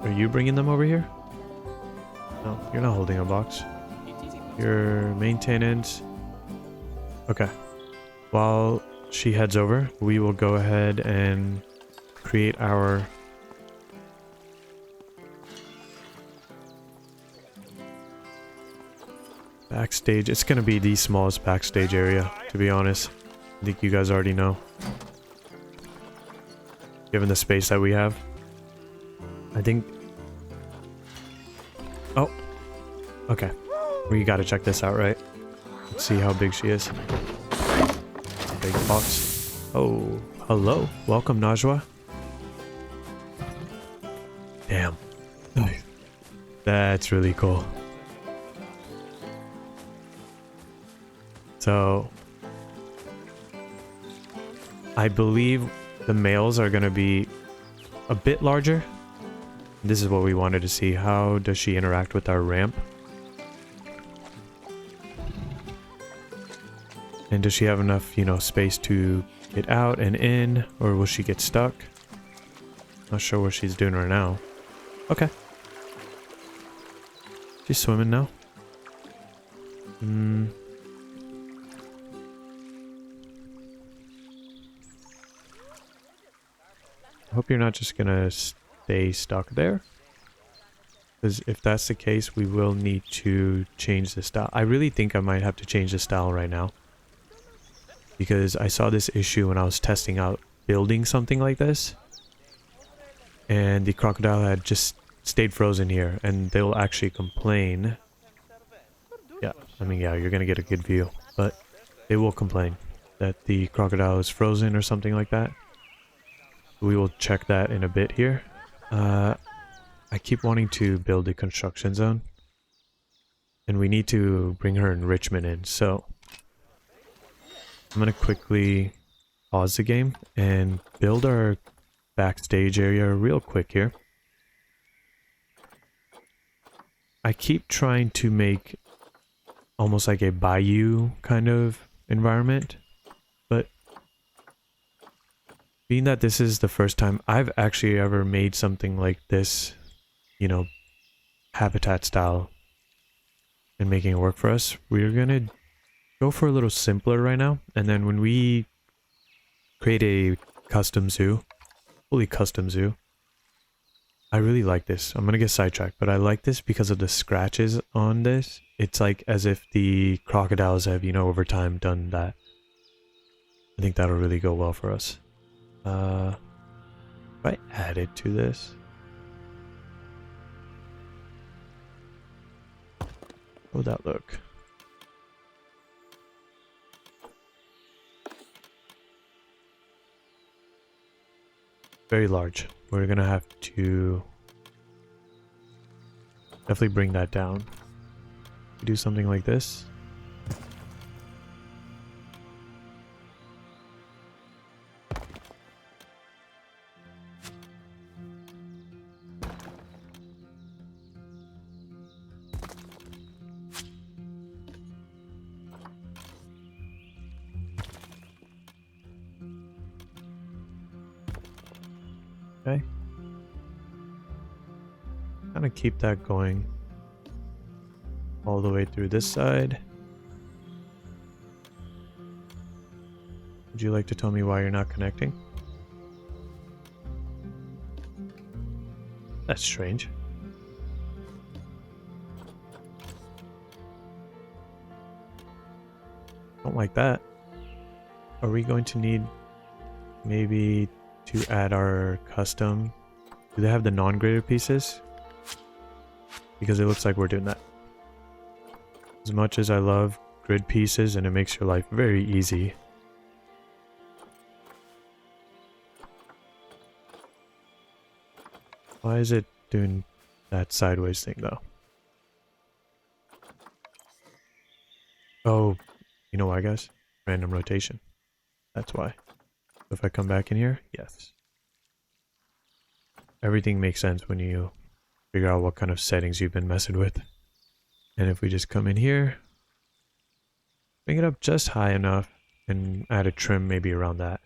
Are you bringing them over here? No, you're not holding a box. Your maintenance... Okay. While she heads over, we will go ahead and create our... backstage. It's gonna be the smallest backstage area, to be honest. I think you guys already know. Given the space that we have. I think... Oh! Okay. We gotta check this out, right? Let's see how big she is. Big box. Oh, hello. Welcome, Najwa. Damn. That's really cool. So, I believe the males are going to be a bit larger. This is what we wanted to see. How does she interact with our ramp? And does she have enough, space to get out and in? Or will she get stuck? Not sure what she's doing right now. Okay. She's swimming now. I hope you're not just gonna stay stuck there. Because if that's the case, we will need to change the style. I really think I might have to change the style right now. Because I saw this issue when I was testing out building something like this. and the crocodile had just stayed frozen here, and they will actually complain. Yeah, I mean, yeah, you're gonna get a good view, but they will complain that the crocodile is frozen or something like that. We will check that in a bit here. I keep wanting to build a construction zone, and we need to bring her enrichment in, so I'm gonna quickly pause the game and build our backstage area real quick here. I keep trying to make almost like a bayou kind of environment, but being that this is the first time I've actually ever made something like this, you know, habitat style, and making it work for us, we're gonna go for a little simpler right now, and then when we create a custom zoo, fully custom zoo, I really like this. I'm gonna get sidetracked, but I like this because of the scratches on this. It's like as if the crocodiles have, you know, over time done that. I think that'll really go well for us. If I add it to this, how would that look? Very large. We're gonna have to definitely bring that down. Do something like this. Okay. Kind of keep that going all the way through this side. Would you like to tell me why you're not connecting? That's strange. Don't like that. Are we going to need maybe to add our custom? Do they have the non-gridded pieces? Because it looks like we're doing that. As much as I love grid pieces and it makes your life very easy, why is it doing that sideways thing though? Oh, you know why, guys? Random rotation. That's why. If I come back in here, yes. Everything makes sense when you figure out what kind of settings you've been messing with. And if we just come in here, bring it up just high enough and add a trim maybe around that.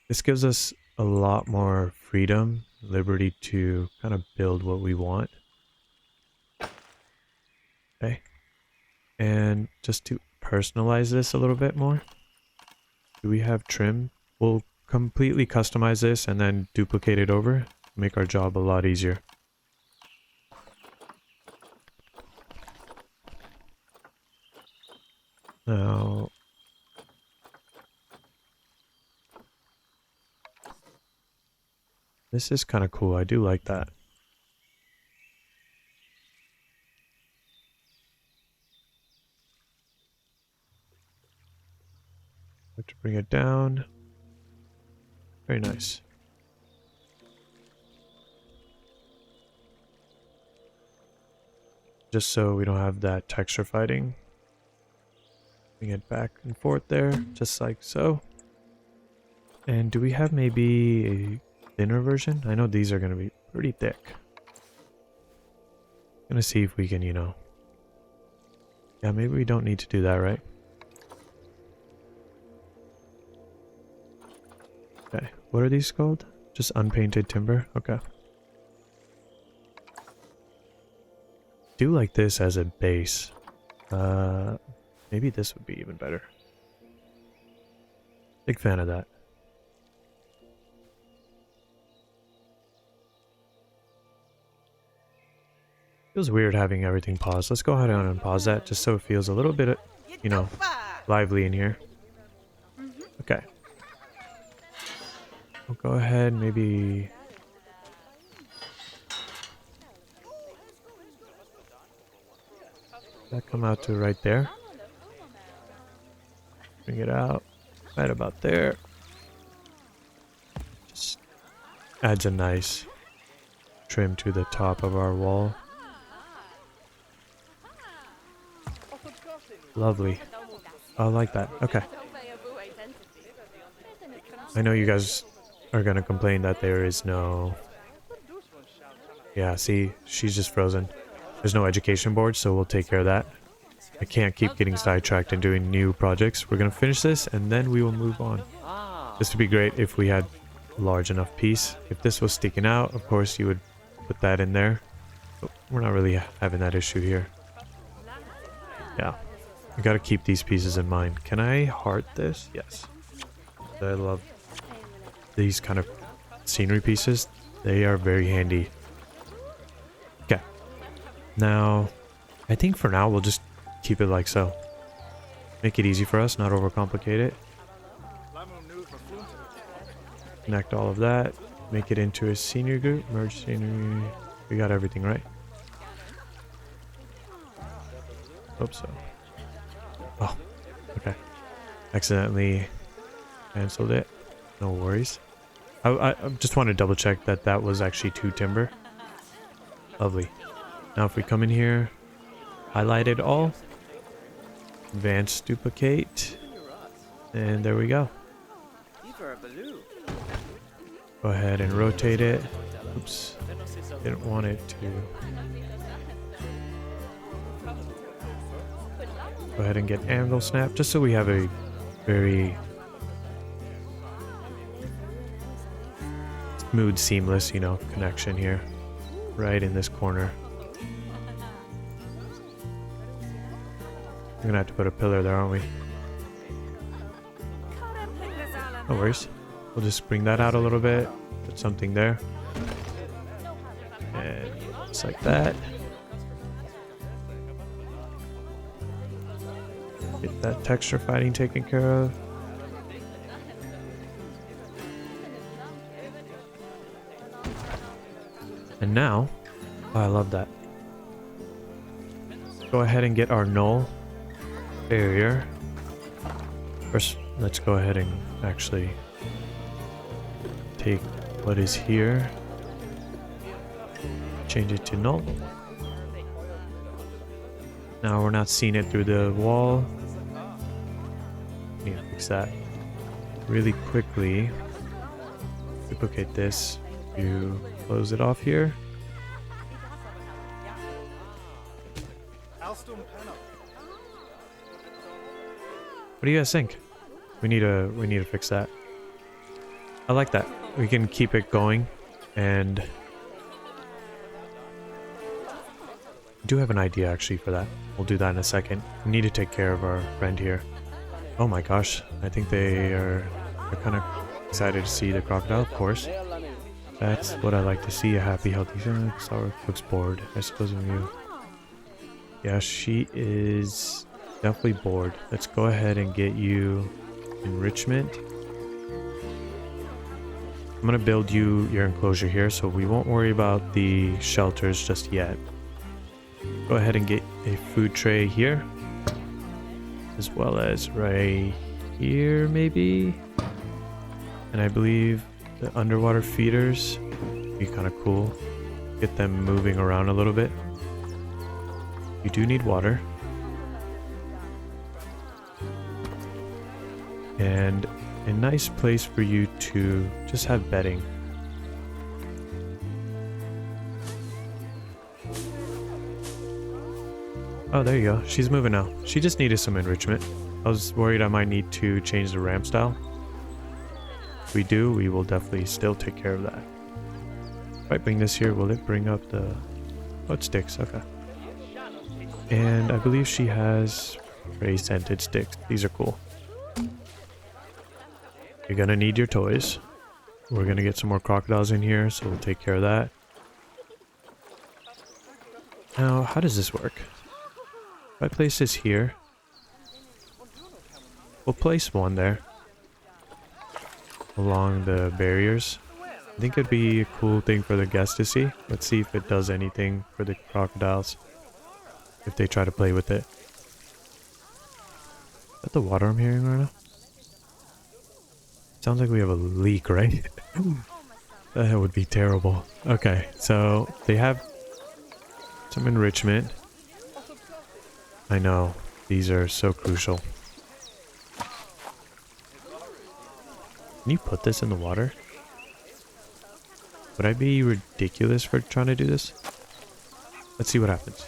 This gives us a lot more freedom, liberty to kind of build what we want. Okay. And just to personalize this a little bit more, do we have trim? We'll completely customize this and then duplicate it over, make our job a lot easier. Now, this is kind of cool. I do like that. Have to bring it down. Very nice. Just so we don't have that texture fighting. Bring it back and forth there, just like so. And do we have maybe a thinner version? I know these are going to be pretty thick. Gonna see if we can, you know. Yeah, maybe we don't need to do that, right? Okay, what are these called? Just unpainted timber? Okay. Do like this as a base. Maybe this would be even better. Big fan of that. Feels weird having everything paused. Let's go ahead and unpause that just so it feels a little bit, you know, lively in here. Okay. We'll go ahead, maybe... that come out to right there. Bring it out right about there. Just adds a nice trim to the top of our wall. Lovely. I like that. Okay. I know you guys are gonna complain that there is no... Yeah, see, she's just frozen. There's no education board, so we'll take care of that. I can't keep getting sidetracked and doing new projects. We're gonna finish this and then we will move on. This would be great if we had a large enough piece. If this was sticking out, of course you would put that in there. But we're not really having that issue here. Yeah. I gotta keep these pieces in mind. Can I heart this? Yes. I love these kind of scenery pieces. They are very handy. Okay. Now, I think for now we'll just keep it like so. Make it easy for us, not overcomplicate it. Connect all of that. Make it into a scenery group. Merge scenery. We got everything right. Hope so. Oh, okay. Accidentally canceled it. No worries. I just want to double check that that was actually 2 timber. Lovely. Now if we come in here, highlight it all, advanced duplicate, and there we go. Go ahead and rotate it. Oops. Didn't want it to. Go ahead and get angle snap, just so we have a very smooth, seamless, you know, connection here, right in this corner. We're gonna have to put a pillar there, aren't we? No worries. We'll just bring that out a little bit, put something there, and just like that. Get that texture fighting taken care of. And now, oh, I love that. Go ahead and get our null barrier. First, let's go ahead and actually take what is here, change it to null. Now we're not seeing it through the wall. Need to fix that really quickly. Duplicate this. You close it off here. What do you guys think? We need to fix that. I like that. We can keep it going, and I do have an idea actually for that. We'll do that in a second. We need to take care of our friend here. Oh my gosh, I think they're kind of excited to see the crocodile, of course. That's what I like to see, a happy, healthy Sour looks bored. I suppose of you. Yeah, she is definitely bored. Let's go ahead and get you enrichment. I'm gonna build you your enclosure here, so we won't worry about the shelters just yet. Go ahead and get a food tray here, as well as right here maybe. And I believe the underwater feeders would be kind of cool. Get them moving around a little bit. You do need water. And a nice place for you to just have bedding. Oh, there you go. She's moving now. She just needed some enrichment. I was worried I might need to change the ramp style. If we do, we will definitely still take care of that. If I bring this here, will it bring up the... Oh, it sticks. Okay. And I believe she has spray scented sticks. These are cool. You're gonna need your toys. We're gonna get some more crocodiles in here, so we'll take care of that. Now, how does this work? If I place this here, we'll place one there. along the barriers. I think it'd be a cool thing for the guests to see. Let's see if it does anything for the crocodiles. If they try to play with it. Is that the water I'm hearing right now? Sounds like we have a leak, right? That would be terrible. Okay, so they have some enrichment. I know, these are so crucial. Can you put this in the water? Would I be ridiculous for trying to do this? Let's see what happens.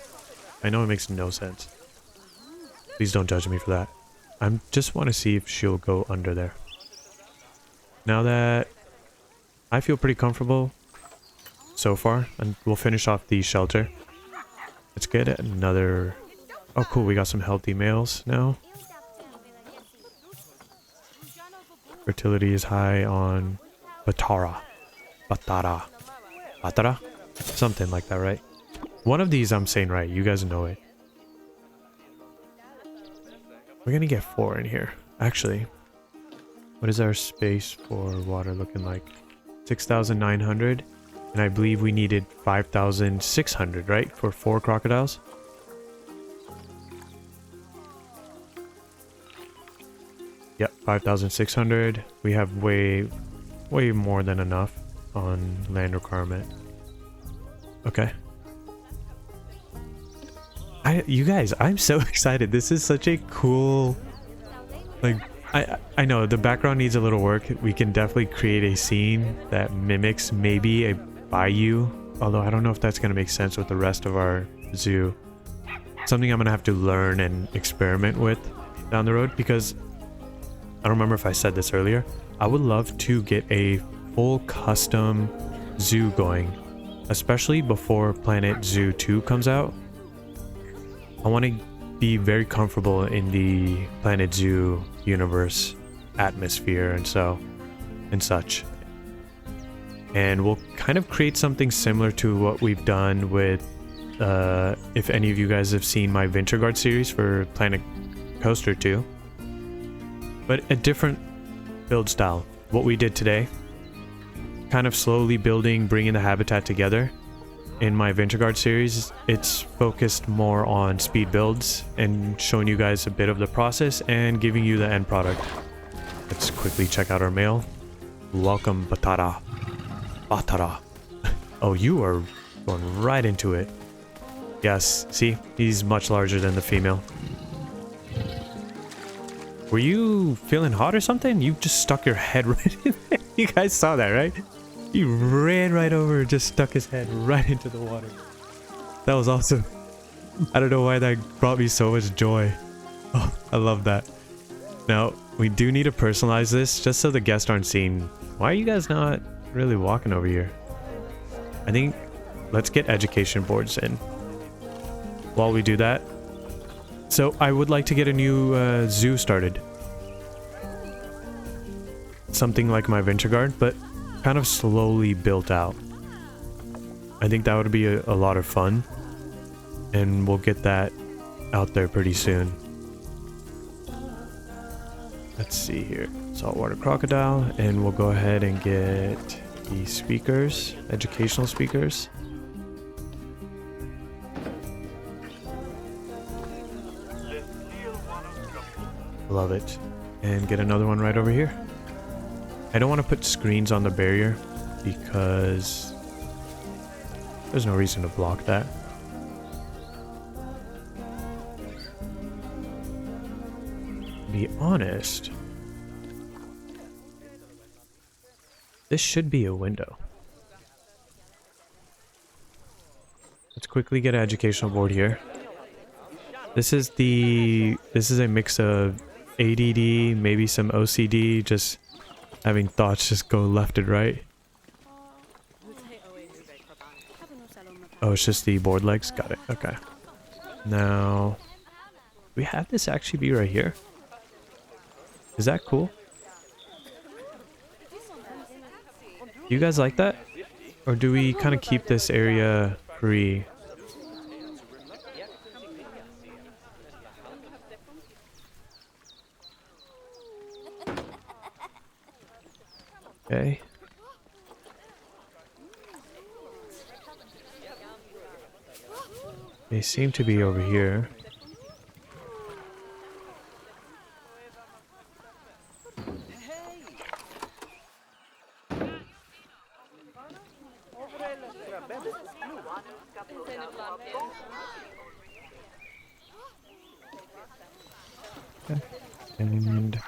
I know it makes no sense. Please don't judge me for that. I just want to see if she'll go under there. Now that I feel pretty comfortable so far, and we'll finish off the shelter. Let's get another... Oh cool, we got some healthy males now. Fertility is high on Batara. Batara? Something like that, right? One of these I'm saying right, you guys know it. We're gonna get 4 in here. Actually, what is our space for water looking like? 6,900, and I believe we needed 5,600, right? For 4 crocodiles? Yep, 5,600. We have way more than enough on land requirement. Okay. You guys, I'm so excited. This is such a cool, like, I know the background needs a little work. We can definitely create a scene that mimics maybe a bayou, although I don't know if that's going to make sense with the rest of our zoo. Something I'm going to have to learn and experiment with down the road, because I don't remember if I said this earlier. I would love to get a full custom zoo going, especially before Planet Zoo 2 comes out. I want to be very comfortable in the Planet Zoo universe, atmosphere, and such. And we'll kind of create something similar to what we've done with, if any of you guys have seen my Venture series for Planet Coaster 2. But a different build style. What we did today, kind of slowly building, bringing the habitat together. In my Venture series, it's focused more on speed builds and showing you guys a bit of the process and giving you the end product. Let's quickly check out our male. Welcome, Batara. Oh, you are going right into it. Yes, see? He's much larger than the female. Were you feeling hot or something? You just stuck your head right in there. You guys saw that, right? He ran right over and just stuck his head right into the water. That was awesome. I don't know why that brought me so much joy. Oh, I love that. Now, we do need to personalize this just so the guests aren't seeing. Why are you guys not really walking over here? I think let's get education boards in. While we do that, so I would like to get a new zoo started. Something like my Venture Guard, but kind of slowly built out. I think that would be a lot of fun, and we'll get that out there pretty soon. Let's see here. Saltwater crocodile, and we'll go ahead and get the speakers, educational speakers. Love it. And get another one right over here. I don't want to put screens on the barrier because there's no reason to block that. To be honest, this should be a window. Let's quickly get an educational board here. This is a mix of ADD, maybe some OCD, just having thoughts just go left and right. Oh, it's just the board legs? Got it. Okay. Now, we have this actually be right here. Is that cool? You guys like that? Or do we kind of keep this area free? Okay. They seem to be over here. Okay. And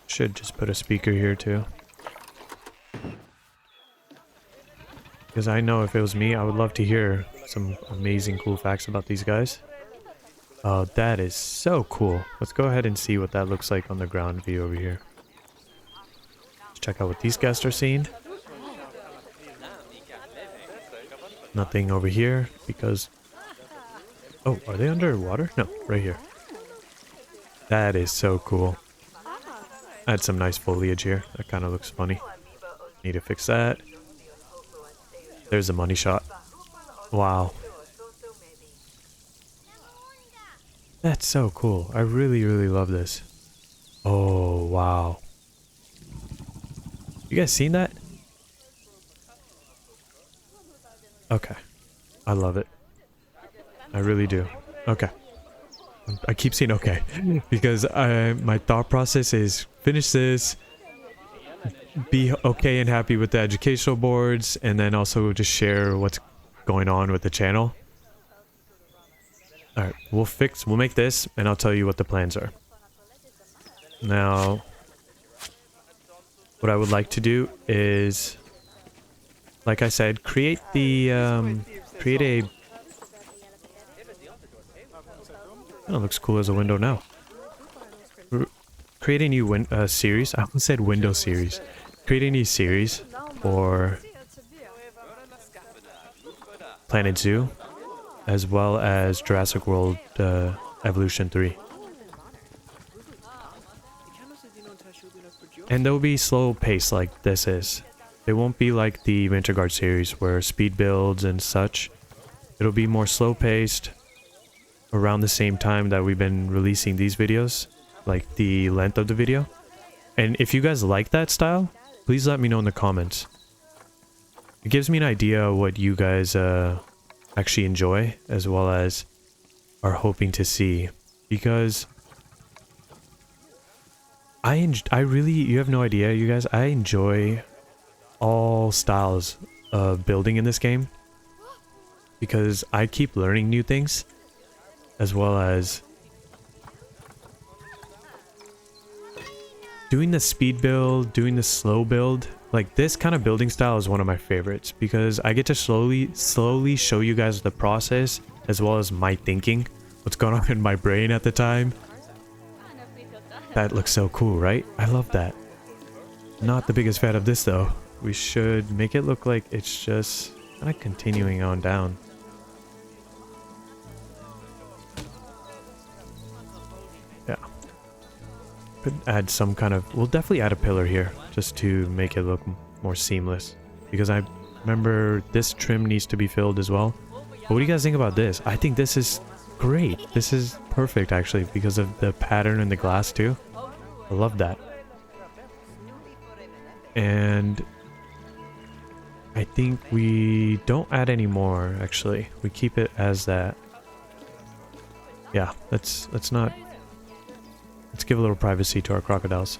should just put a speaker here too. Because I know if it was me, I would love to hear some amazing cool facts about these guys. Oh, that is so cool. Let's go ahead and see what that looks like on the ground view over here. Let's check out what these guests are seeing. Nothing over here because... Oh, are they underwater? No, right here. That is so cool. I had some nice foliage here. That kind of looks funny. Need to fix that. There's a money shot. Wow. That's so cool. I really, really love this. Oh, wow. You guys seen that? Okay. I love it. I really do. Okay. I keep saying okay. Because my thought process is finish this, be okay and happy with the educational boards, and then also just share what's going on with the channel. Alright, we'll make this, and I'll tell you what the plans are. Now, what I would like to do is, like I said, create a... Oh, looks cool as a window now. Create a new series. I almost said window series. Create a new series for Planet Zoo, as well as Jurassic World Evolution 3. And they'll be slow paced like this is. They won't be like the Winter Guard series where speed builds and such. It'll be more slow paced around the same time that we've been releasing these videos, like the length of the video. And if you guys like that style, please let me know in the comments. It gives me an idea of what you guys actually enjoy, as well as are hoping to see, because I really, you have no idea, you guys, I enjoy all styles of building in this game, because I keep learning new things, as well as doing the speed build, doing the slow build. Like, this kind of building style is one of my favorites, because I get to slowly show you guys the process, as well as my thinking, what's going on in my brain at the time. That looks so cool, right? I love that. Not the biggest fan of this though. We should make it look like it's just kind of continuing on down. Yeah. Could add some kind of... We'll definitely add a pillar here, just to make it look more seamless. Because I remember this trim needs to be filled as well. But what do you guys think about this? I think this is great. This is perfect, actually, because of the pattern and the glass, too. I love that. And I think we don't add any more, actually. We keep it as that. Yeah, let's give a little privacy to our crocodiles.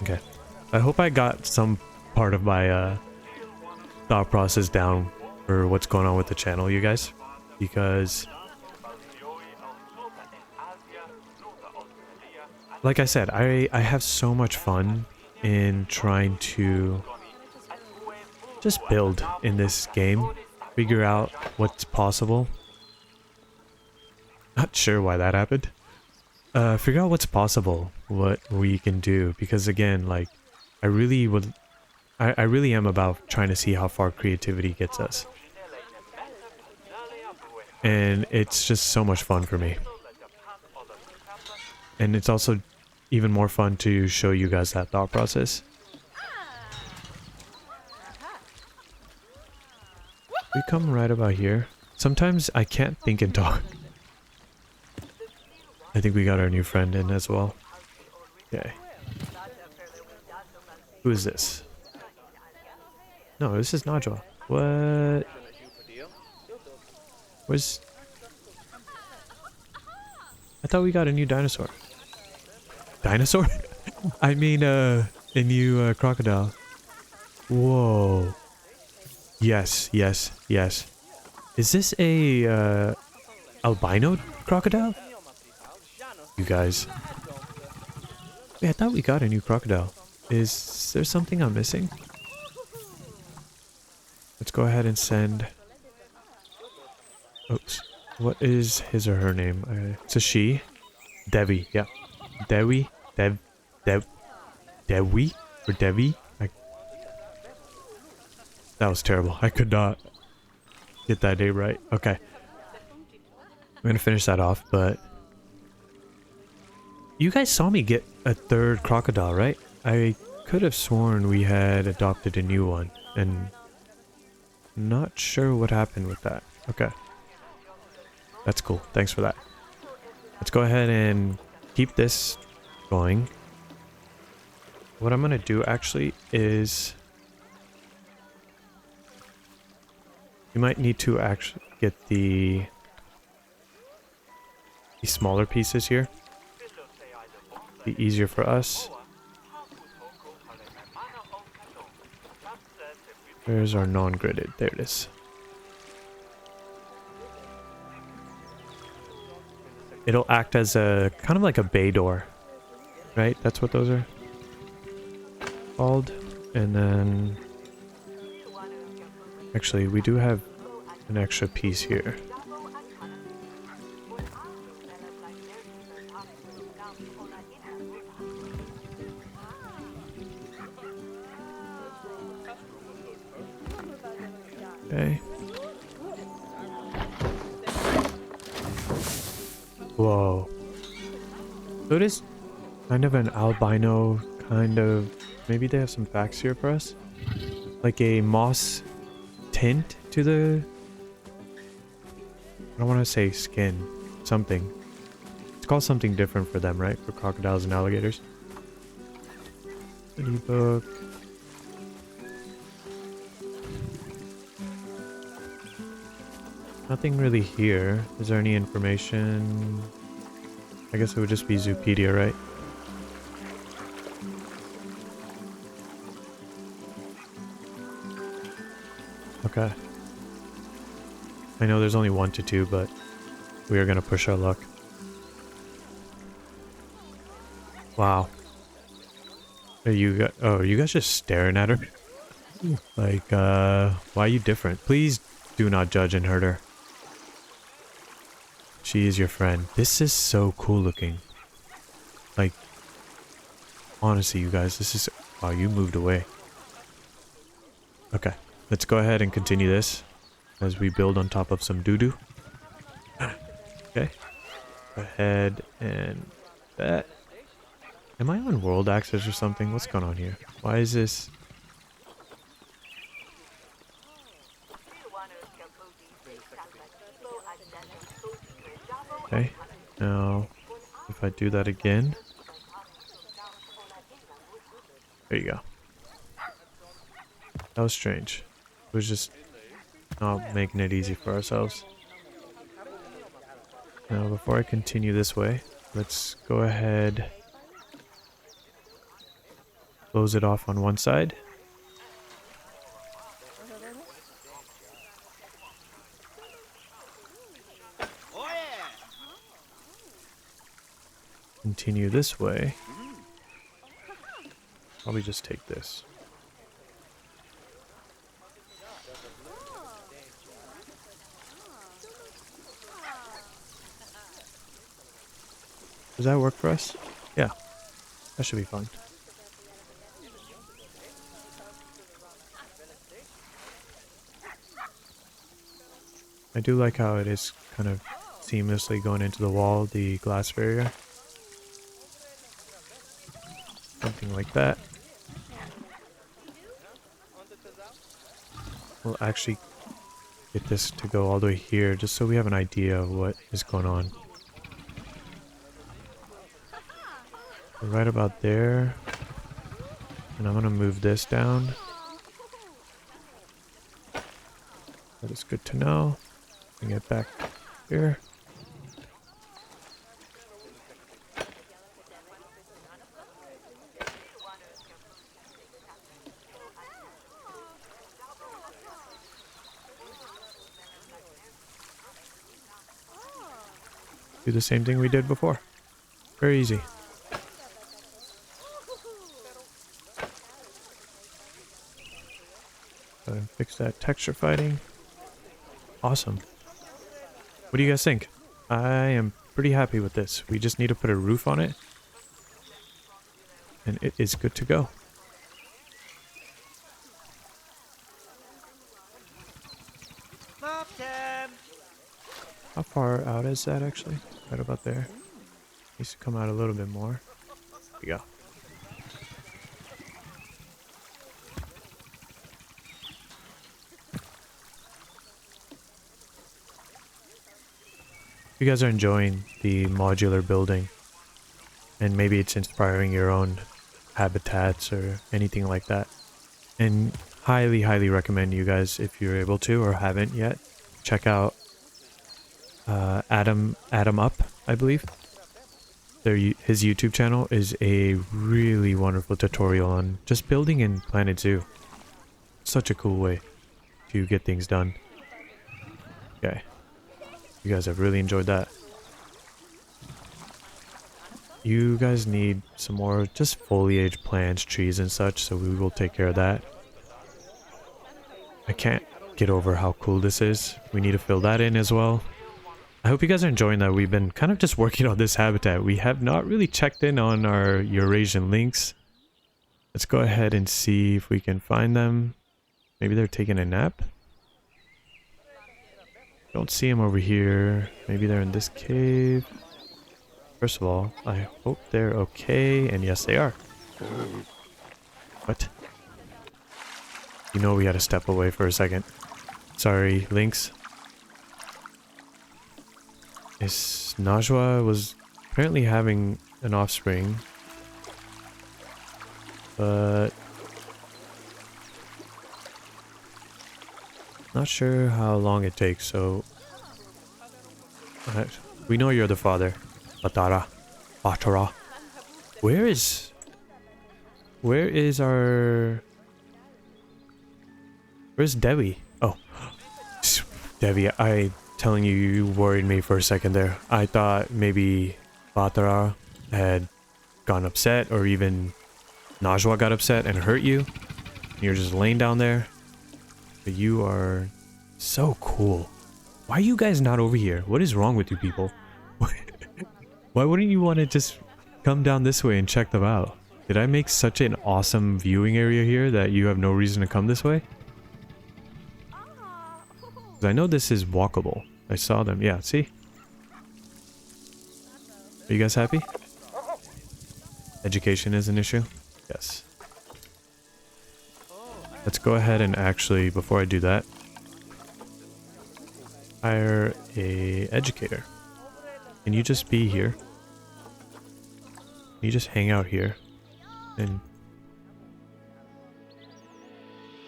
Okay. I hope I got some part of my thought process down for what's going on with the channel, you guys. Because, like I said, I have so much fun in trying to just build in this game. Figure out what's possible. Not sure why that happened. Figure out what's possible, what we can do, because again, like, I really am about trying to see how far creativity gets us. And it's just so much fun for me. And it's also even more fun to show you guys that thought process. We come right about here. Sometimes I can't think and talk. I think we got our new friend in as well. Okay. Who is this? No, this is Najwa. What? Where's... I thought we got a new dinosaur. Dinosaur? I mean, a new crocodile. Whoa. Yes, yes, yes. Is this a albino crocodile? You guys. Wait, I thought we got a new crocodile. Is there something I'm missing? Let's go ahead and send... Oops. What is his or her name? It's a she. Devi, yeah. Dewi? Dewi? Or Devi? That was terrible. I could not get that name right. Okay. I'm gonna finish that off, but... You guys saw me get a third crocodile, right? I could have sworn we had adopted a new one, and... Not sure what happened with that. Okay. That's cool. Thanks for that. Let's go ahead and keep this going. What I'm gonna do actually is... You might need to actually get the smaller pieces here. Be easier for us. Where's our non-gridded? There it is. It'll act as a kind of like a bay door, right? That's what those are called. And then actually we do have an extra piece here. Okay. Whoa. So it is kind of an albino kind of... Maybe they have some facts here for us? Like a moss tint to the... I don't want to say skin. Something. It's called something different for them, right? For crocodiles and alligators. Study book. Nothing really here. Is there any information? I guess it would just be Zoopedia, right? Okay. I know there's only 1 to 2, but we are gonna push our luck. Wow. Are you guys just staring at her? Like, why are you different? Please do not judge and hurt her. She is your friend. This is so cool looking. Like, honestly, you guys, this is... Wow, you moved away. Okay, let's go ahead and continue this as we build on top of some doo-doo. Okay. Go ahead and... that. Am I on world access or something? What's going on here? Why is this... Okay, now if I do that again, there you go. That was strange. It was just not making it easy for ourselves. Now before I continue this way, let's go ahead, close it off on one side. Continue this way. Probably just take this. Does that work for us? Yeah. That should be fine. I do like how it is kind of seamlessly going into the wall, the glass barrier. Something like that. We'll actually get this to go all the way here, just so we have an idea of what is going on. So right about there. And I'm gonna move this down. That is good to know. Bring it back here. Do the same thing we did before. Very easy. Go ahead and fix that texture fighting. Awesome. What do you guys think? I am pretty happy with this. We just need to put a roof on it. And it is good to go. How far out is that actually? Right about there. Needs to come out a little bit more. There we go. If you guys are enjoying the modular building, and maybe it's inspiring your own habitats or anything like that, and highly recommend you guys, if you're able to or haven't yet, check out Adam Up, I believe. His YouTube channel is a really wonderful tutorial on just building in Planet Zoo. Such a cool way to get things done. Okay. You guys have really enjoyed that. You guys need some more just foliage, plants, trees and such, so we will take care of that. I can't get over how cool this is. We need to fill that in as well. I hope you guys are enjoying that. We've been kind of just working on this habitat. We have not really checked in on our Eurasian lynx. Let's go ahead and see if we can find them. Maybe they're taking a nap. Don't see them over here. Maybe they're in this cave. First of all, I hope they're okay. And yes, they are. What? You know we had to step away for a second. Sorry, lynx. Najwa was apparently having an offspring, but not sure how long it takes, so we know you're the father. Batara. Where's Devi? Oh, Devi, telling you, you worried me for a second there. I thought maybe Batara had gone upset, or even Najwa got upset and hurt you. You're just laying down there. But you are so cool. Why are you guys not over here? What is wrong with you people? Why wouldn't you want to just come down this way and check them out? Did I make such an awesome viewing area here that you have no reason to come this way? 'Cause I know this is walkable. I saw them. Yeah, see? Are you guys happy? Education is an issue? Yes. Let's go ahead and actually, before I do that, hire a educator. Can you just be here? Can you just hang out here and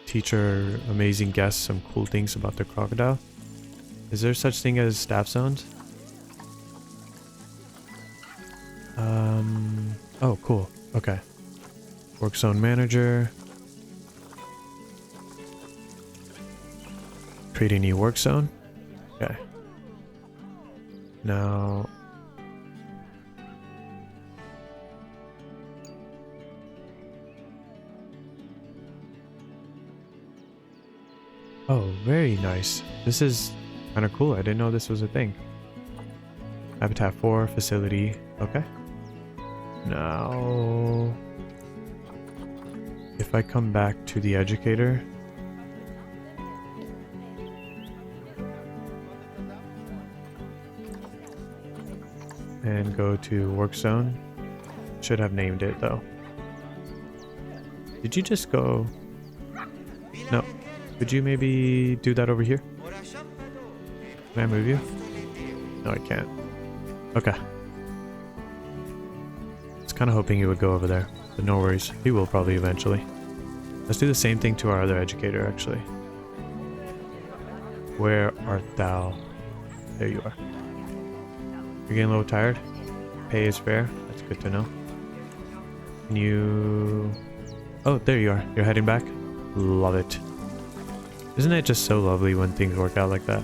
teach our amazing guests some cool things about the crocodile? Is there such thing as staff zones? Oh, cool. Okay. Work zone manager. Create a new work zone. Okay. Now... Oh, very nice. This is kind of cool. I didn't know this was a thing. Habitat 4 facility. Okay. Now... if I come back to the educator... and go to work zone. Should have named it though. Did you just go? No. Could you maybe do that over here? Can I move you? No, I can't. Okay. I was kind of hoping he would go over there, but no worries. He will probably eventually. Let's do the same thing to our other educator actually. Where art thou? There you are. You're getting a little tired? Pay is fair. That's good to know. Can you... Oh, there you are. You're heading back? Love it. Isn't it just so lovely when things work out like that?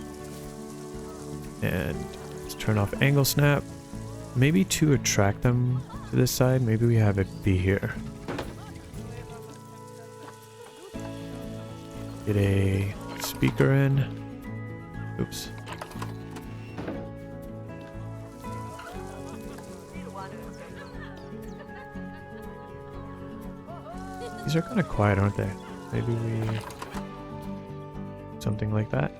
And let's turn off angle snap. Maybe to attract them to this side, maybe we have it be here. Get a speaker in. Oops. These are kind of quiet, aren't they? Maybe we... something like that.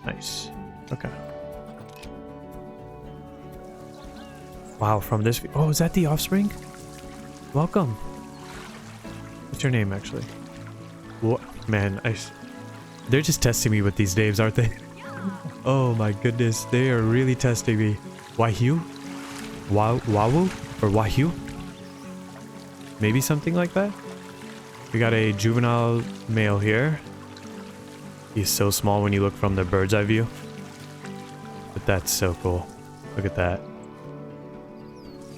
Nice. Okay. Wow, from this... Oh, is that the offspring? Welcome. What's your name, actually? What? Man, they're just testing me with these names, aren't they? Oh my goodness, they are really testing me. Wahyu? Wawu? Or Wahyu? Maybe something like that? We got a juvenile male here. He's so small when you look from the bird's eye view. But that's so cool. Look at that.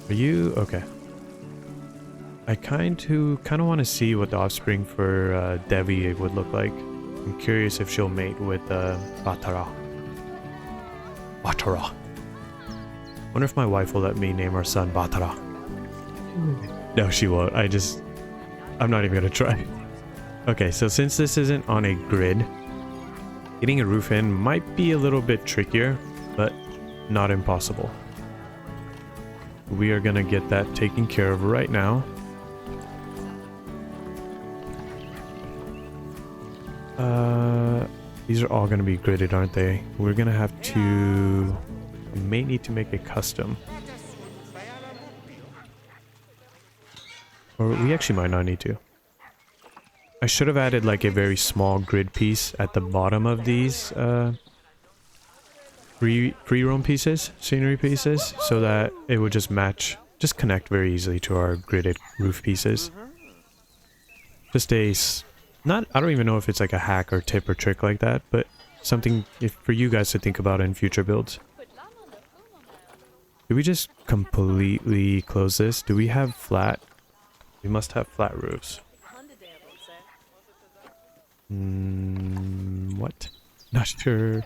Are you... okay. I kind of want to see what the offspring for Devi would look like. I'm curious if she'll mate with Batara. Batara. Wonder if my wife will let me name our son Batara. No, she won't. I'm not even gonna try. Okay, so since this isn't on a grid, getting a roof in might be a little bit trickier, but not impossible. We are gonna get that taken care of right now. These are all gonna be gridded, aren't they? We're gonna have to... we may need to make a custom. Or we actually might not need to. I should have added like a very small grid piece at the bottom of these free roam pieces, scenery pieces, so that it would just match, just connect very easily to our gridded roof pieces. Just a... not, I don't even know if it's like a hack or tip or trick like that, but something for you guys to think about in future builds. Do we just completely close this? Do we have flat? We must have flat roofs. What? Not sure.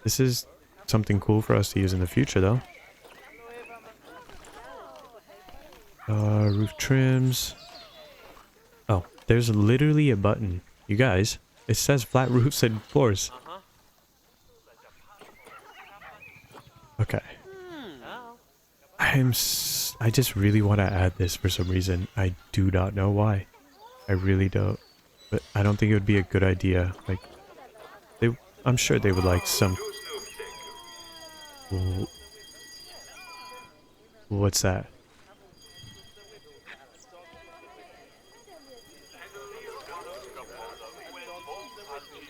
This is something cool for us to use in the future, though. Roof trims. Oh, there's literally a button. You guys, it says flat roofs and floors. Okay. I just really want to add this for some reason. I do not know why. I really don't. But I don't think it would be a good idea. Like, I'm sure they would like some... What's that?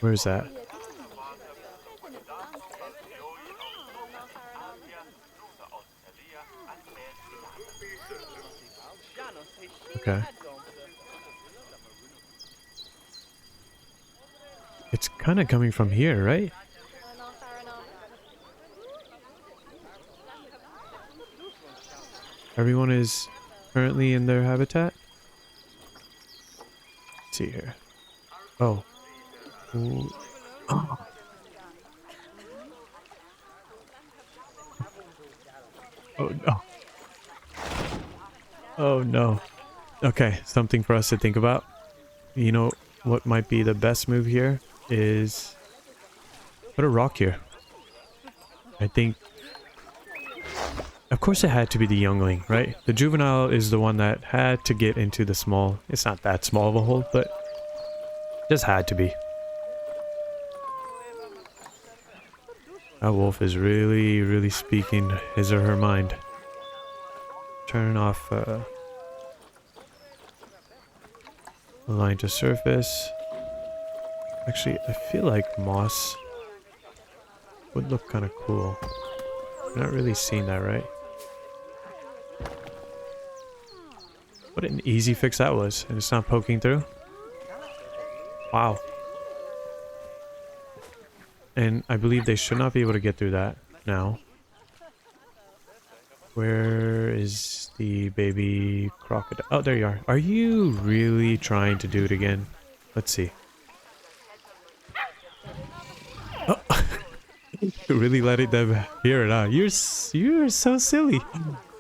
Where's that? Okay. It's kind of coming from here, right? Everyone is currently in their habitat? Let's see here. Oh. Ooh. Oh. Oh no. Oh no. Okay, something for us to think about. You know what might be the best move here is put a rock here. I think, of course it had to be the youngling, right? The juvenile is the one that had to get into the small. It's not that small of a hole, but just had to be. That wolf is really speaking his or her mind. Turn off align to surface. Actually, I feel like moss would look kind of cool. You're not really seeing that, right? What an easy fix that was. And it's not poking through. Wow. And I believe they should not be able to get through that now. Where is the baby crocodile? Oh, there you are. Are you really trying to do it again? Let's see. Oh. You really letting them hear it, huh? You're so silly.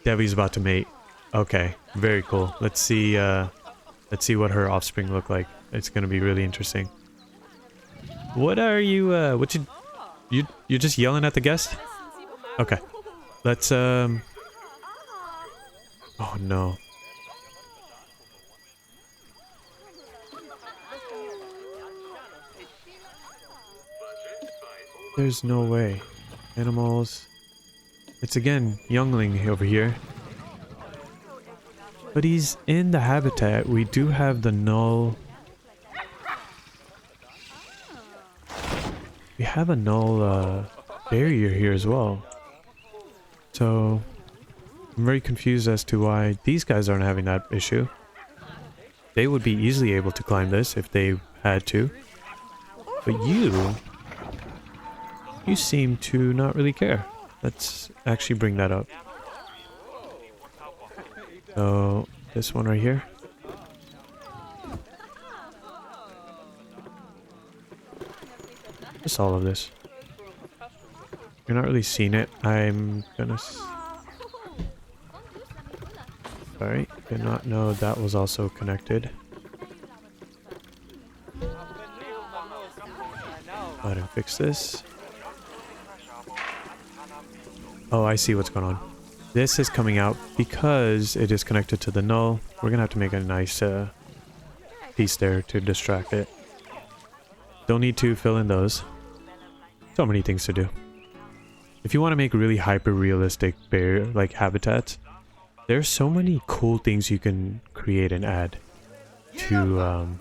Debbie's about to mate. Okay, very cool. Let's see what her offspring look like. It's gonna be really interesting. What are you you're just yelling at the guest? Okay. Let's oh no. There's no way. Animals. It's again youngling over here. But he's in the habitat. We do have the null. We have a null barrier here as well. So I'm very confused as to why these guys aren't having that issue. They would be easily able to climb this if they had to. But you seem to not really care. Let's actually bring that up. So this one right here. Just all of this. You're not really seeing it. I'm gonna... Sorry, did not know that was also connected. Go ahead and fix this. Oh, I see what's going on. This is coming out because it is connected to the null. We're gonna have to make a nice piece there to distract it. Don't need to fill in those. So many things to do. If you want to make really hyper-realistic bear like habitats, there's so many cool things you can create and add to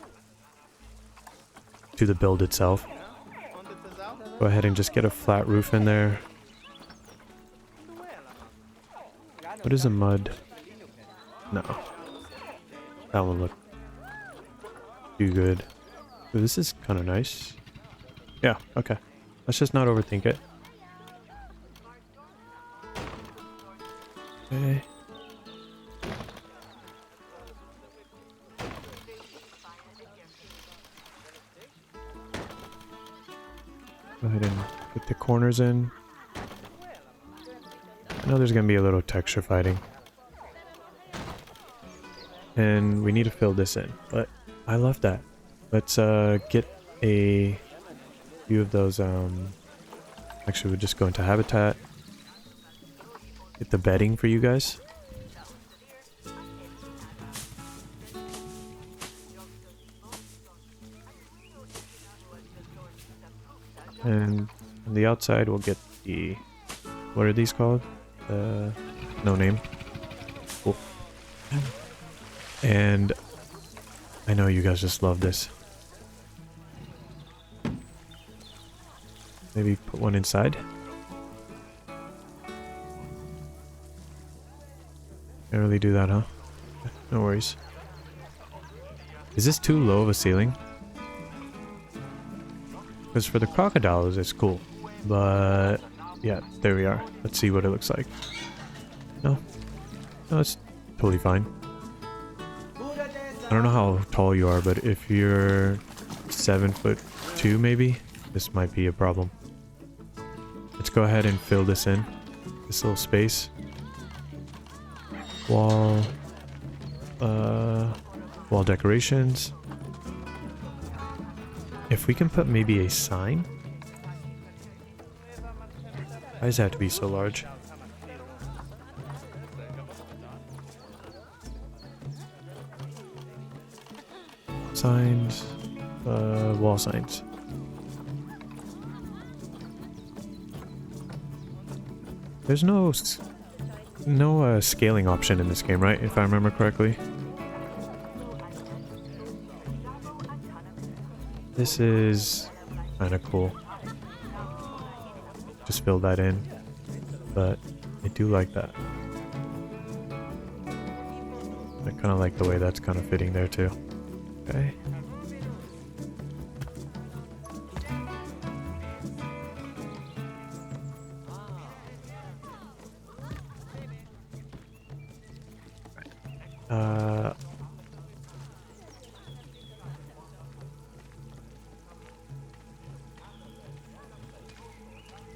the build itself. Go ahead and just get a flat roof in there. What is a mud? No. That one look too good. Ooh, this is kind of nice. Yeah, okay. Let's just not overthink it. Okay. Go ahead and get the corners in. I know there's going to be a little texture fighting. And we need to fill this in, but I love that. Let's get a few of those, actually we'll just go into habitat. Get the bedding for you guys. And on the outside we'll get the, what are these called? No name. Cool. And I know you guys just love this. Maybe put one inside. Can't really do that, huh? No worries. Is this too low of a ceiling? Because for the crocodiles, it's cool. But yeah, there we are. Let's see what it looks like. No? No, it's totally fine. I don't know how tall you are, but if you're 7'2" maybe, this might be a problem. Let's go ahead and fill this in. This little space. Wall decorations. If we can put maybe a sign. Why does it have to be so large? Signs, wall signs. There's no scaling option in this game, right? If I remember correctly. This is kind of cool. Just fill that in, but I do like that. I kind of like the way that's kind of fitting there too. Okay.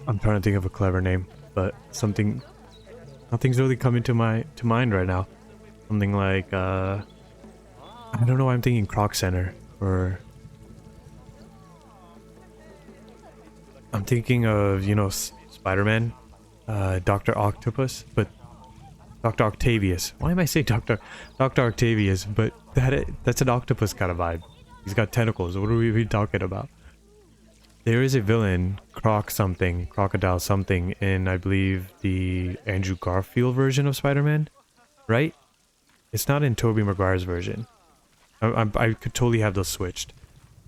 I'm trying to think of a clever name, but nothing's really coming to mind right now. Something like I don't know why I'm thinking Croc Center, or I'm thinking of, you know, Spider-Man, Dr. Octopus, but Dr. Octavius. Why am I saying Dr. Octavius? But that's an octopus kind of vibe. He's got tentacles. What are we even talking about? There is a villain, Crocodile something, in I believe the Andrew Garfield version of Spider-Man, right? It's not in Tobey Maguire's version. I could totally have those switched.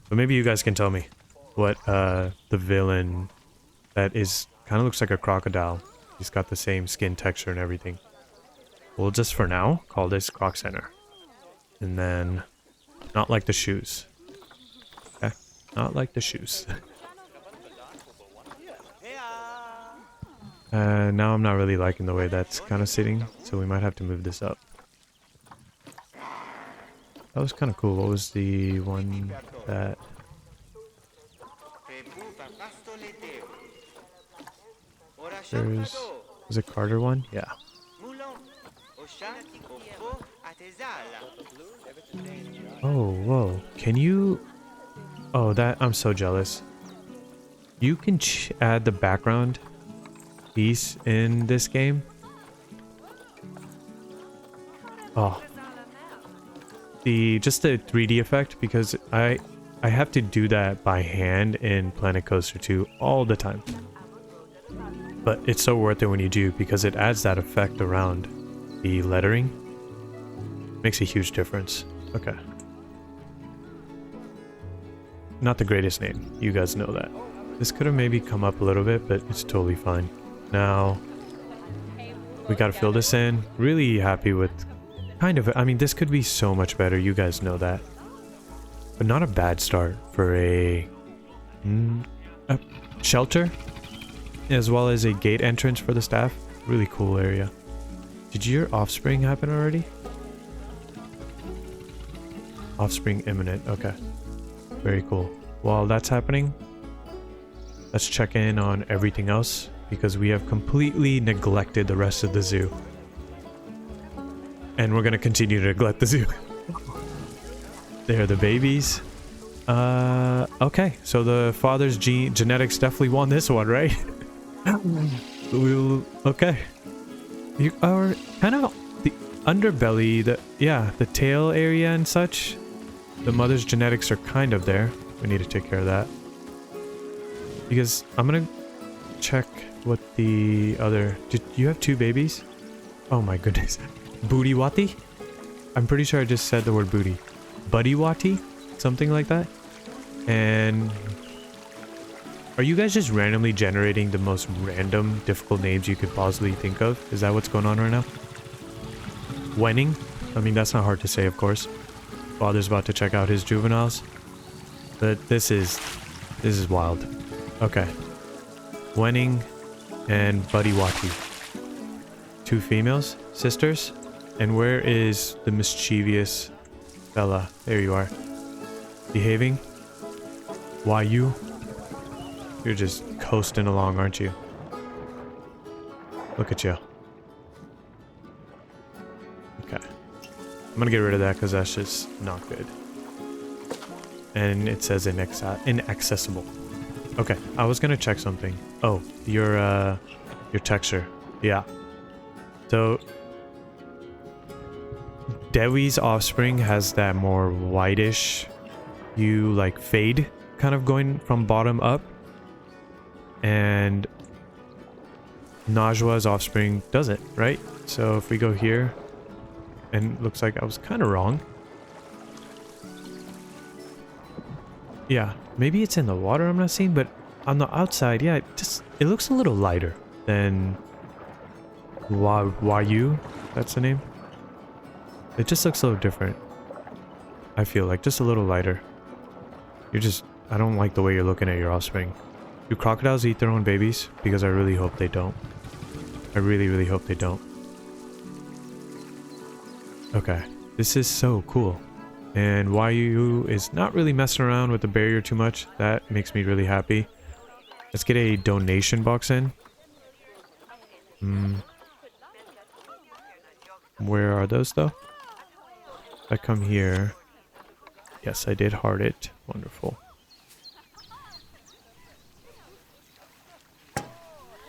But maybe you guys can tell me what the villain that is kind of looks like a crocodile. He's got the same skin texture and everything. We'll just for now call this Croc Center. And then not like the shoes. Okay? Not like the shoes. Now I'm not really liking the way that's kind of sitting, so we might have to move this up. That was kind of cool. What was the one that... Was it Carter one? Yeah. Oh, whoa. Can you... Oh, I'm so jealous. You can add the background piece in this game. Oh. Just the 3D effect, because I have to do that by hand in Planet Coaster 2 all the time. But it's so worth it when you do, because it adds that effect around the lettering. Makes a huge difference. Okay. Not the greatest name. You guys know that. This could have maybe come up a little bit, but it's totally fine. Now, we gotta fill this in. Really happy with kind of... I mean, this could be so much better. You guys know that. But not a bad start for a shelter, as well as a gate entrance for the staff. Really cool area. Did your offspring happen already? Offspring imminent. Okay. Very cool. While that's happening, let's check in on everything else, because we have completely neglected the rest of the zoo. And we're going to continue to neglect the zoo. There are the babies. Okay. So the father's genetics definitely won this one, right? Okay. You are kind of the underbelly, the tail area and such. The mother's genetics are kind of there. We need to take care of that. Because I'm going to check what the other... Did you have 2 babies? Oh my goodness. Booty Wati? I'm pretty sure I just said the word booty. Buddy Wati? Something like that? And... Are you guys just randomly generating the most random, difficult names you could possibly think of? Is that what's going on right now? Wenning? I mean, that's not hard to say, of course. Father's about to check out his juveniles. But this is wild. Okay. Wenning and Buddy Wati. 2 females? Sisters? And where is the mischievous fella? There you are. Behaving? Why you? You're just coasting along, aren't you? Look at you. Okay. I'm gonna get rid of that because that's just not good. And it says inaccessible. Okay, I was gonna check something. Oh, your texture. Yeah. So Dewi's offspring has that more whitish hue, like fade, kind of going from bottom up. And Najwa's offspring doesn't, right? So if we go here, and it looks like I was kind of wrong. Yeah, maybe it's in the water I'm not seeing, but on the outside, yeah, it looks a little lighter than Wayu. That's the name. It just looks a little different. I feel like just a little lighter. I don't like the way you're looking at your offspring. Do crocodiles eat their own babies? Because I really hope they don't. I really, really hope they don't. Okay, this is so cool. And YU is not really messing around with the barrier too much. That makes me really happy. Let's get a donation box in. Where are those though? If I come here. Yes, I did heart it. Wonderful.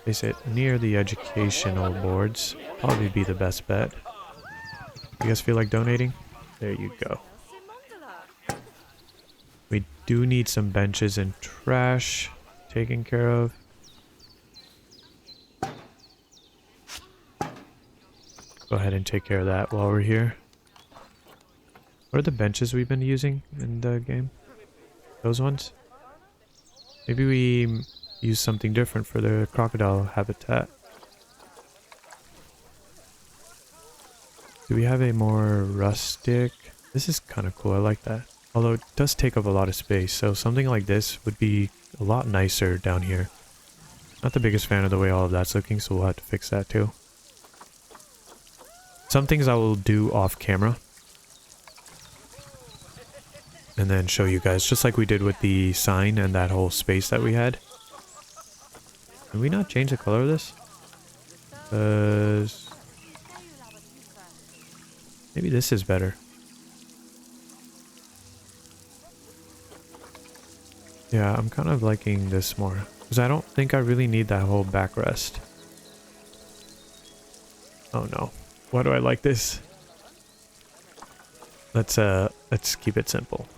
Place it near the educational boards. Probably be the best bet. You guys feel like donating? There you go. We do need some benches and trash taken care of. Go ahead and take care of that while we're here. What are the benches we've been using in the game? Those ones? Maybe we use something different for the crocodile habitat. Do we have a more rustic? This is kind of cool. I like that. Although it does take up a lot of space, so something like this would be a lot nicer down here. Not the biggest fan of the way all of that's looking, so we'll have to fix that too. Some things I will do off camera. And then show you guys, just like we did with the sign and that whole space that we had. Can we not change the color of this? Maybe this is better. Yeah, I'm kind of liking this more. Because I don't think I really need that whole backrest. Oh no. Why do I like this? Let's keep it simple.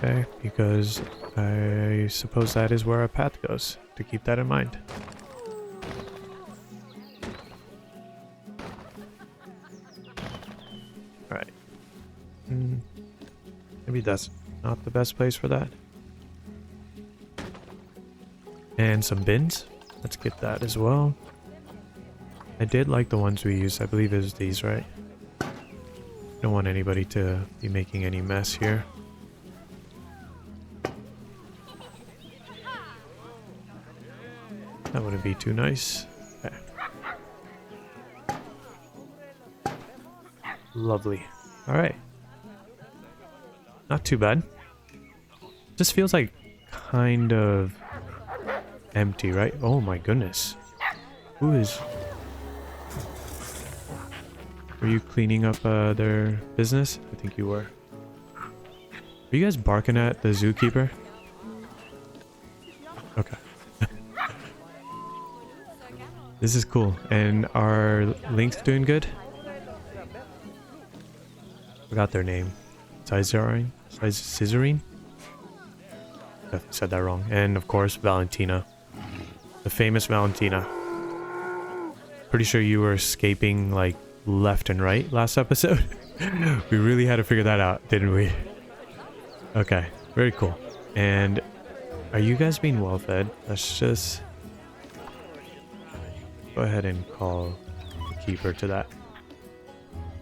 Okay, because I suppose that is where our path goes, to keep that in mind. Alright. Maybe that's not the best place for that. And some bins. Let's get that as well. I did like the ones we used. I believe it was these, right? Don't want anybody to be making any mess here. That wouldn't be too nice. Okay. Lovely. Alright. Not too bad. Just feels like kind of empty, right? Oh my goodness. Who is... Were you cleaning up their business? I think you were. Are you guys barking at the zookeeper? Okay. This is cool. And are Link's doing good? Forgot their name. Scissorine? Definitely said that wrong. And of course, Valentina. The famous Valentina. Pretty sure you were escaping like left and right last episode. We really had to figure that out, didn't we? Okay, very cool. And are you guys being well fed? Let's just go ahead and call the keeper to that.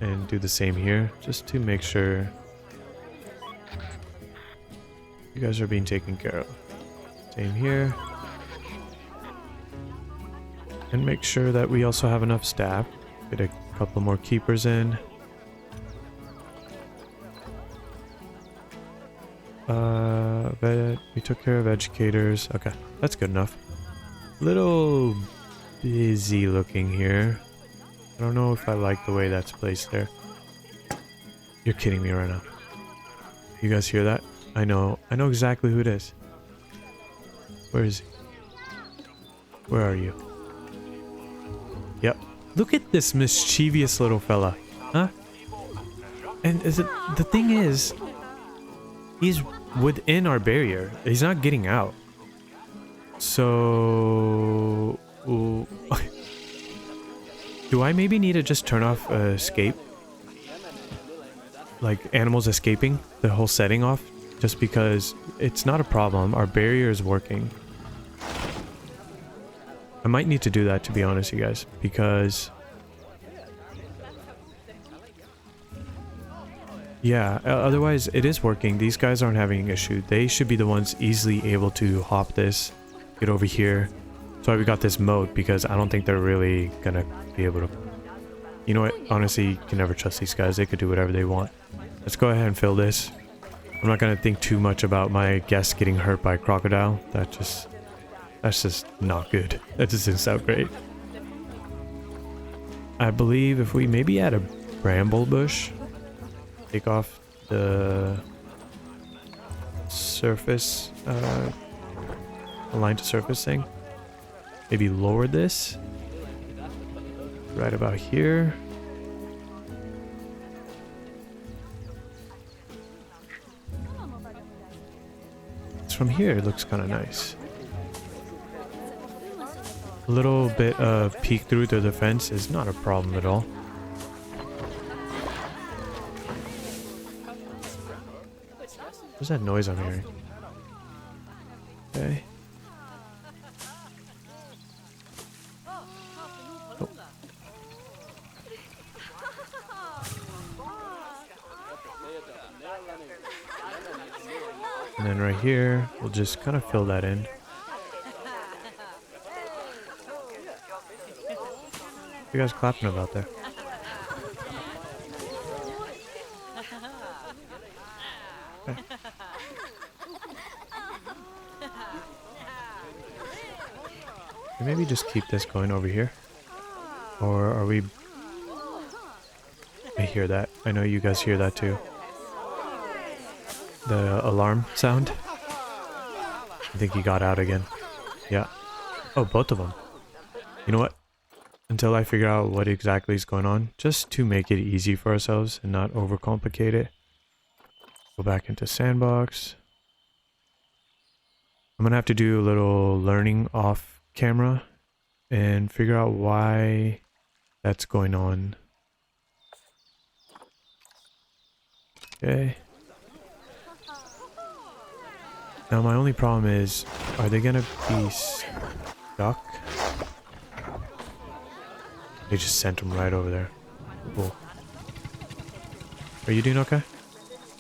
And do the same here, just to make sure you guys are being taken care of. Same here. And make sure that we also have enough staff. Get a couple more keepers in. We took care of educators. Okay, that's good enough. Little busy looking here. I don't know if I like the way that's placed there. You're kidding me right now. You guys hear that? I know exactly who it is. Where is he? Where are you? Yep. Look at this mischievous little fella. Huh? And the thing is, he's within our barrier. He's not getting out. So Ooh. Do I maybe need to just turn off escape? Like animals escaping, the whole setting off? Just because it's not a problem. Our barrier is working. I might need to do that, to be honest, you guys, because... yeah, otherwise it is working. These guys aren't having an issue. They should be the ones easily able to hop this, get over here. That's why we got this moat, because I don't think they're really gonna be able to... You know what? Honestly, you can never trust these guys. They could do whatever they want. Let's go ahead and fill this. I'm not gonna think too much about my guests getting hurt by a crocodile. That's just not good. That just doesn't sound great. I believe if we maybe add a bramble bush, take off the surface, align to surface thing. Maybe lower this right about here. It's from here, it looks kind of nice. A little bit of peek through to the fence is not a problem at all. What's that noise I'm hearing? Okay. Oh. And then right here, we'll just kind of fill that in. What are you guys clapping about there? Okay. Maybe just keep this going over here. Or are we... I hear that. I know you guys hear that too. The alarm sound. I think he got out again. Yeah. Oh, both of them. You know what? Until I figure out what exactly is going on, just to make it easy for ourselves and not overcomplicate it. Go back into sandbox. I'm gonna have to do a little learning off camera and figure out why that's going on. Okay. Now my only problem is, are they gonna be stuck? They just sent him right over there. Cool. Are you doing okay?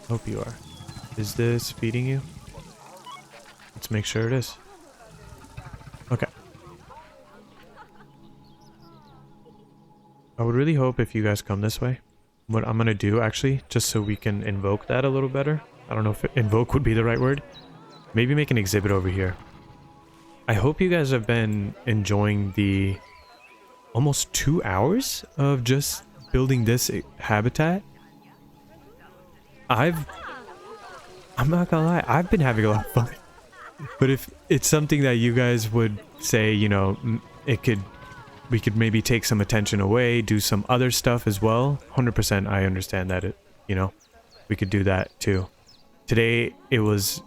Hope you are. Is this feeding you? Let's make sure it is. Okay. I would really hope if you guys come this way. What I'm gonna do actually, just so we can invoke that a little better. I don't know if invoke would be the right word. Maybe make an exhibit over here. I hope you guys have been enjoying the almost 2 hours of just building this habitat. I'm not gonna lie, I've been having a lot of fun. But if it's something that you guys would say, you know, we could maybe take some attention away, do some other stuff as well. 100% I understand that, you know, we could do that too. Today was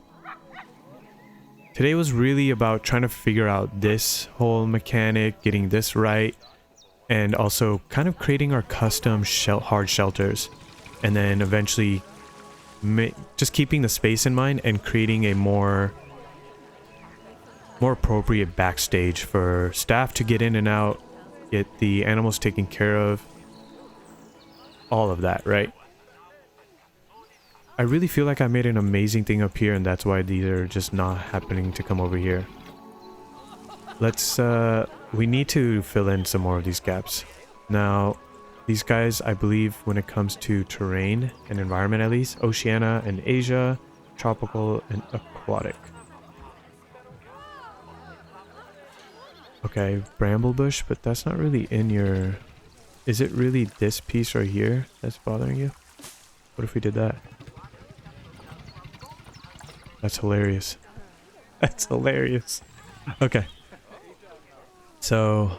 really about trying to figure out this whole mechanic, getting this right, and also kind of creating our custom hard shelters, and then eventually just keeping the space in mind and creating a more appropriate backstage for staff to get in and out, get the animals taken care of, all of that, right? I really feel like I made an amazing thing up here, and that's why these are just not happening to come over here. Let's we need to fill in some more of these gaps. Now, these guys, I believe, when it comes to terrain and environment at least, Oceania and Asia, tropical and aquatic. Okay, bramble bush, but that's not really in your... Is it really this piece right here that's bothering you? What if we did that? That's hilarious. That's hilarious. Okay. So,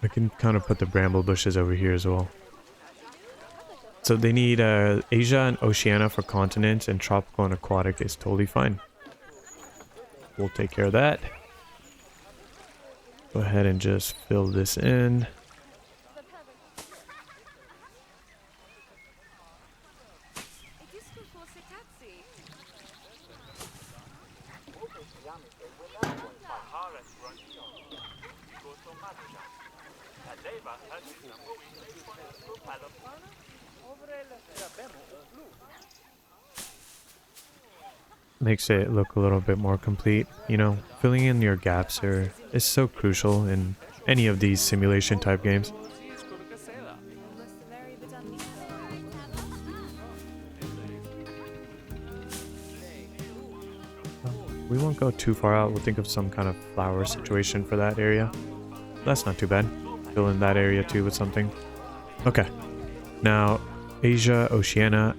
I can kind of put the bramble bushes over here as well. So they need Asia and Oceania for continents, and tropical and aquatic is totally fine. We'll take care of that. Go ahead and just fill this in. Makes it look a little bit more complete. You know, filling in your gaps is so crucial in any of these simulation type games. We won't go too far out. We'll think of some kind of flower situation for that area. That's not too bad. Fill in that area too with something. Okay. Now, Asia, Oceania,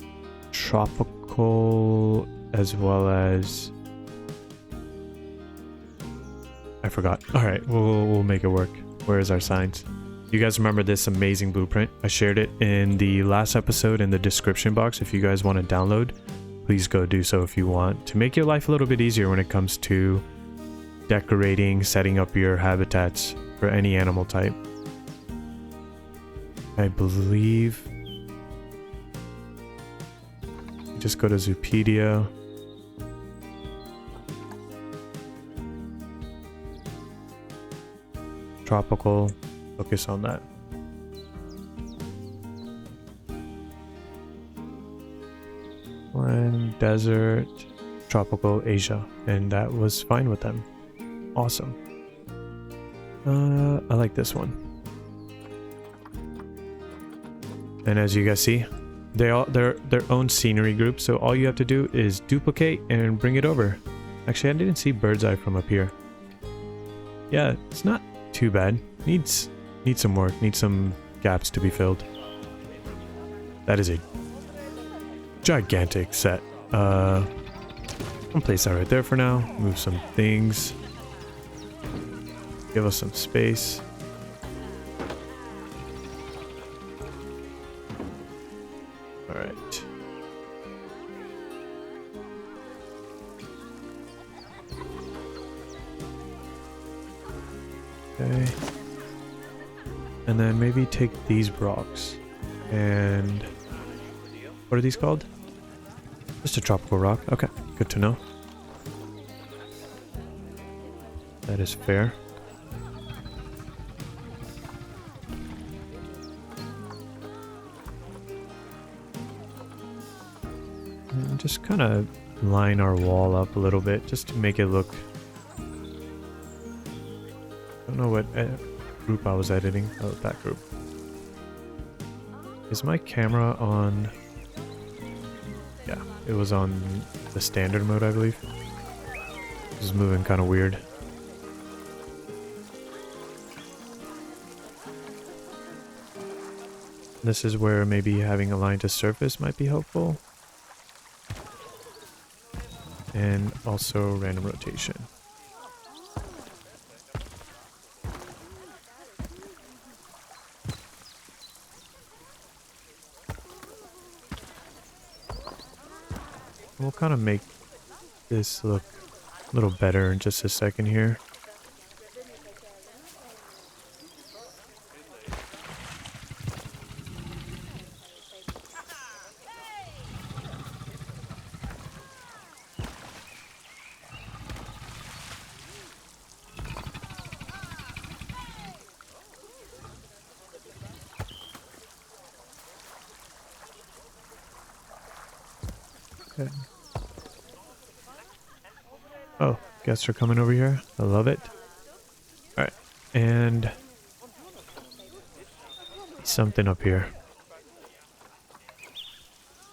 tropical, as well as... I forgot. Alright, we'll make it work. Where is our signs? You guys remember this amazing blueprint? I shared it in the last episode in the description box. If you guys want to download, please go do so if you want, to make your life a little bit easier when it comes to decorating, setting up your habitats for any animal type. I believe... just go to Zoopedia. Tropical, focus on that. One desert, tropical, Asia, and that was fine with them. Awesome. I like this one. And as you guys see, they're their own scenery group, so all you have to do is duplicate and bring it over. Actually, I didn't see bird's eye from up here. Yeah, it's not too bad. Needs some work, needs some gaps to be filled. That is a gigantic set. I'll place that right there for now. Move some things. Give us some space. Alright. Okay. And then maybe take these rocks and... what are these called? Just a tropical rock. Okay, good to know. That is fair. And just kind of line our wall up a little bit just to make it look... I don't know what group I was editing. Oh, that group. Is my camera on... yeah, it was on the standard mode, I believe. This is moving kind of weird. This is where maybe having a line to surface might be helpful. And also random rotation. We'll kind of make this look a little better in just a second here. Okay. Oh, guests are coming over here. I love it. Alright, and something up here.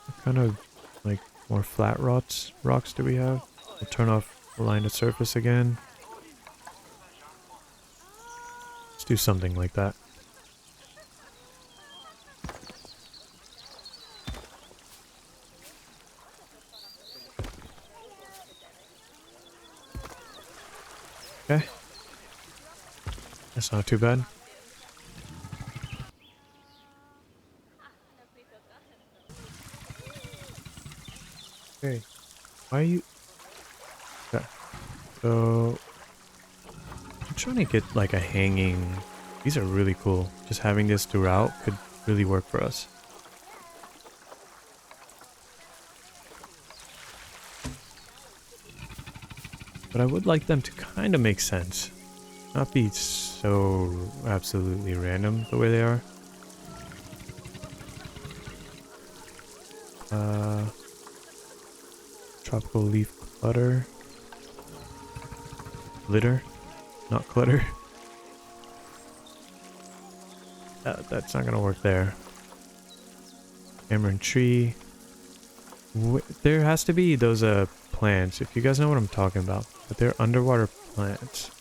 What kind of like more flat rocks do we have? We'll turn off the line of surface again. Let's do something like that. Okay. That's not too bad. Okay. Why are you... okay. So... I'm trying to get like a hanging... These are really cool. Just having this throughout could really work for us. But I would like them to kind of make sense. Not be so absolutely random the way they are. Tropical leaf clutter. Litter, not clutter. That's not gonna work there. Hammer tree. There has to be those plants, if you guys know what I'm talking about. But they're underwater plants.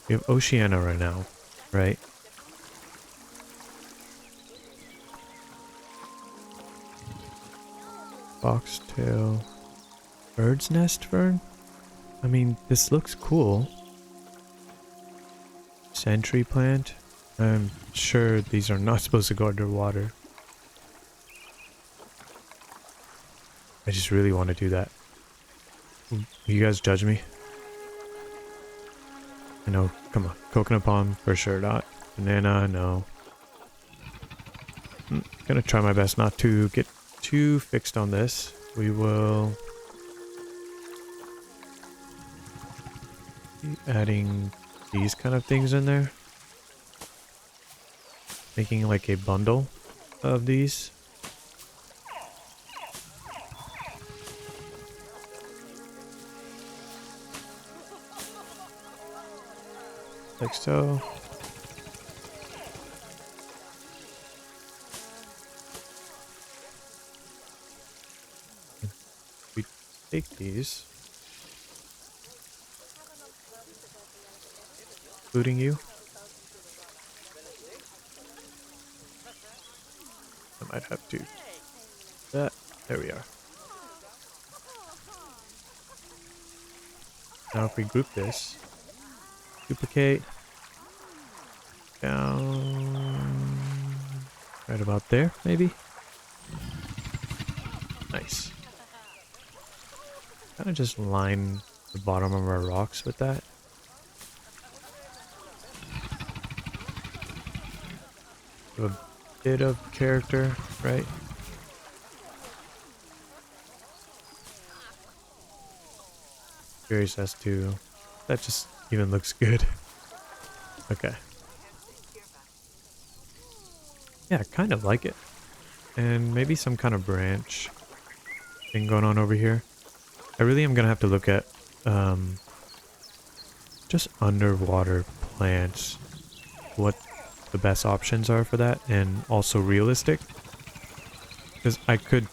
We have Oceania right now, right? Foxtail. Bird's nest fern? I mean, this looks cool. Sentry plant. I'm sure these are not supposed to go underwater. I just really want to do that. You guys judge me? I know, come on. Coconut palm, for sure not. Banana, no. I'm gonna try my best not to get too fixed on this. We will... be adding these kind of things in there. Making like a bundle of these. Like so. We take these. Including you. I might have to. That. There we are. Now if we group this. Duplicate. Down. Right about there, maybe. Nice. Kind of just line the bottom of our rocks with that. A bit of character, right? Curious as to that just even looks good. Okay. Yeah, I kind of like it. And maybe some kind of branch thing going on over here. I really am gonna have to look at just underwater plants. What the best options are for that, and also realistic. Because I could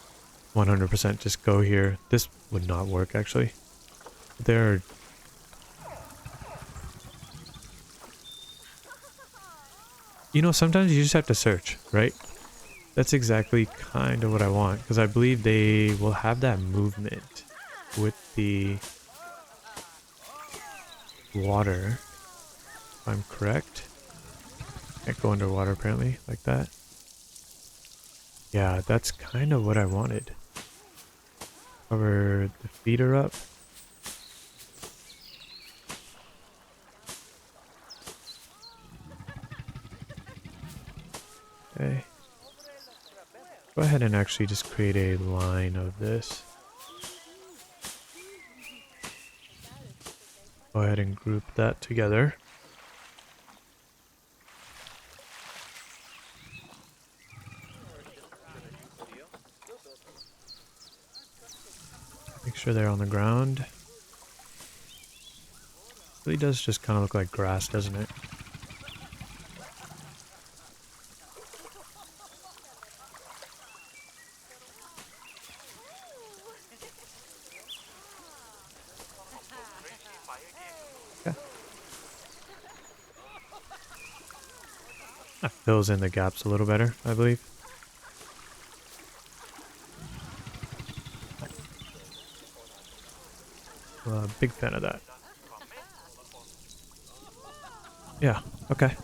100% just go here. This would not work actually. There are... You know, sometimes you just have to search, right? That's exactly kind of what I want, because I believe they will have that movement with the water, if I'm correct. Can't go underwater apparently, like that. Yeah, that's kind of what I wanted. Cover the feeder up. Okay. Go ahead and actually just create a line of this. Go ahead and group that together. Make sure they're on the ground. Really does just kind of look like grass, doesn't it? Okay. That fills in the gaps a little better, I believe. Big fan of that. Yeah, okay.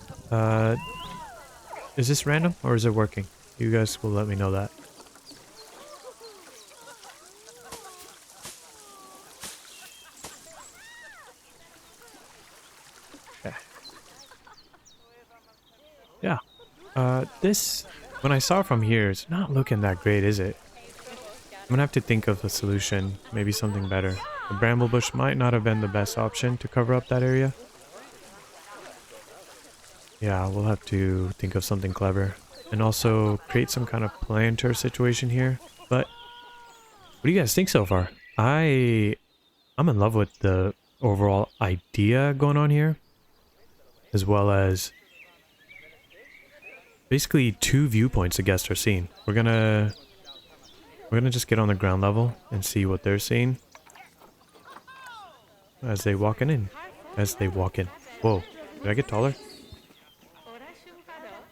Is this random or is it working? You guys will let me know that. Okay. Yeah. This, when I saw it from here, it's not looking that great, is it? I'm gonna have to think of a solution, maybe something better. The bramble bush might not have been the best option to cover up that area. Yeah, we'll have to think of something clever. And also create some kind of planter situation here. But what do you guys think so far? I'm in love with the overall idea going on here, as well as basically 2 viewpoints the guests are seeing. We're gonna just get on the ground level and see what they're seeing as they walking in. As they walk in. Whoa, did I get taller?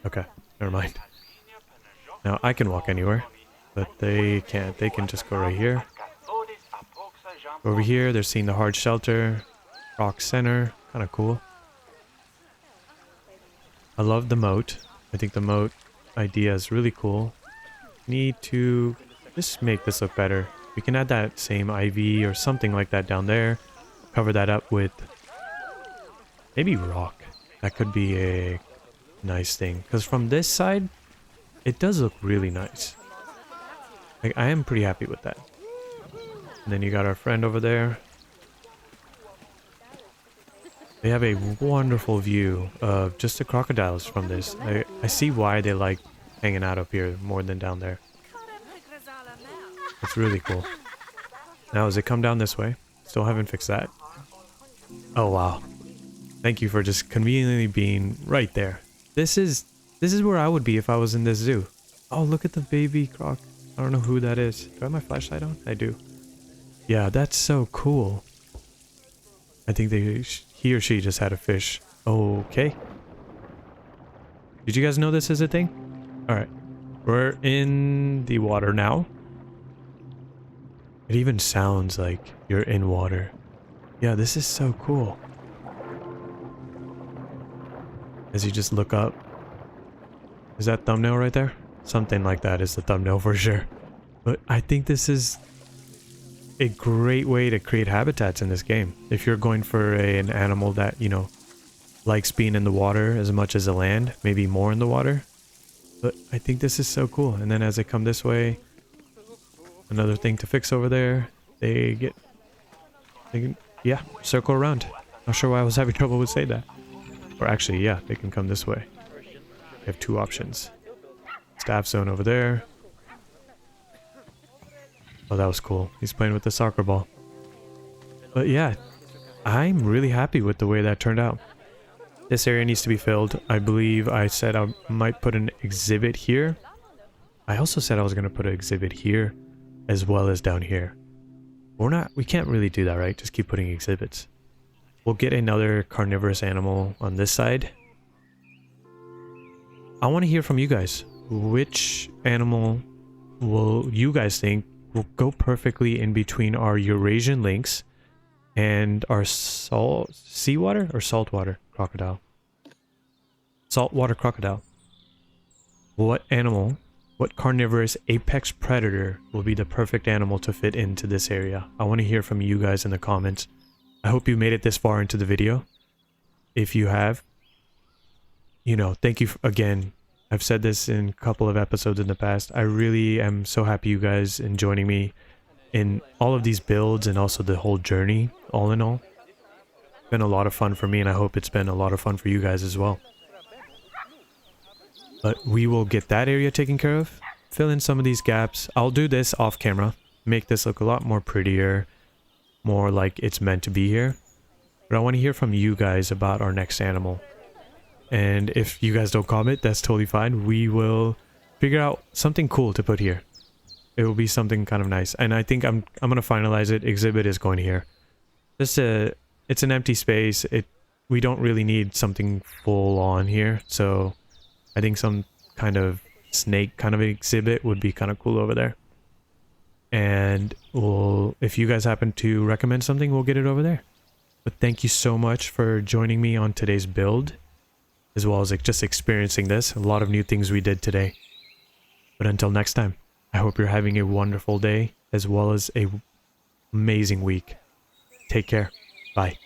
Okay, never mind. Now I can walk anywhere, but they can't. They can just go right here. Over here, they're seeing the hard shelter, rock center, kind of cool. I love the moat. I think the moat idea is really cool. Need to just make this look better. We can add that same ivy or something like that down there. Cover that up with maybe rock. That could be a nice thing. Because from this side, it does look really nice. Like, I am pretty happy with that. And then you got our friend over there. They have a wonderful view of just the crocodiles from this. I see why they like hanging out up here more than down there. It's really cool. Now, as they come down this way, still haven't fixed that. Oh, wow. Thank you for just conveniently being right there. This is where I would be if I was in this zoo. Oh, look at the baby croc. I don't know who that is. Do I have my flashlight on? I do. Yeah, that's so cool. I think he or she just had a fish. Okay. Did you guys know this is a thing? Alright. We're in the water now. It even sounds like you're in water. Yeah, this is so cool. As you just look up. Is that thumbnail right there? Something like that is the thumbnail for sure. But I think this is a great way to create habitats in this game. If you're going for an animal that, you know, likes being in the water as much as the land, maybe more in the water. But I think this is so cool. And then as they come this way, another thing to fix over there, they can, yeah, circle around. Not sure why I was having trouble with saying that. Or actually, yeah, they can come this way. They have 2 options. Staff zone over there. Oh, that was cool. He's playing with the soccer ball. But yeah, I'm really happy with the way that turned out. This area needs to be filled. I believe I said I might put an exhibit here. I also said I was going to put an exhibit here as well as down here. We can't really do that, right? Just keep putting exhibits. We'll get another carnivorous animal on this side. I want to hear from you guys. Which animal will you guys think will go perfectly in between our Eurasian lynx and our seawater or saltwater crocodile? Saltwater crocodile. What animal, what carnivorous apex predator will be the perfect animal to fit into this area? I want to hear from you guys in the comments. I hope you made it this far into the video. If you have, you know, thank you again. I've said this in a couple of episodes in the past. I really am so happy you guys in joining me in all of these builds and also the whole journey, all in all. It's been a lot of fun for me, and I hope it's been a lot of fun for you guys as well. But we will get that area taken care of, fill in some of these gaps. I'll do this off camera, make this look a lot more prettier, more like it's meant to be here. But I want to hear from you guys about our next animal. And if you guys don't comment, that's totally fine. We will figure out something cool to put here. It will be something kind of nice. And I think I'm going to finalize it. Exhibit is going here. It's an empty space. We don't really need something full on here. So I think some kind of snake kind of exhibit would be kind of cool over there. And if you guys happen to recommend something, we'll get it over there. But thank you so much for joining me on today's build, as well as just experiencing this. A lot of new things we did today. But until next time, I hope you're having a wonderful day, as well as a amazing week. Take care. Bye.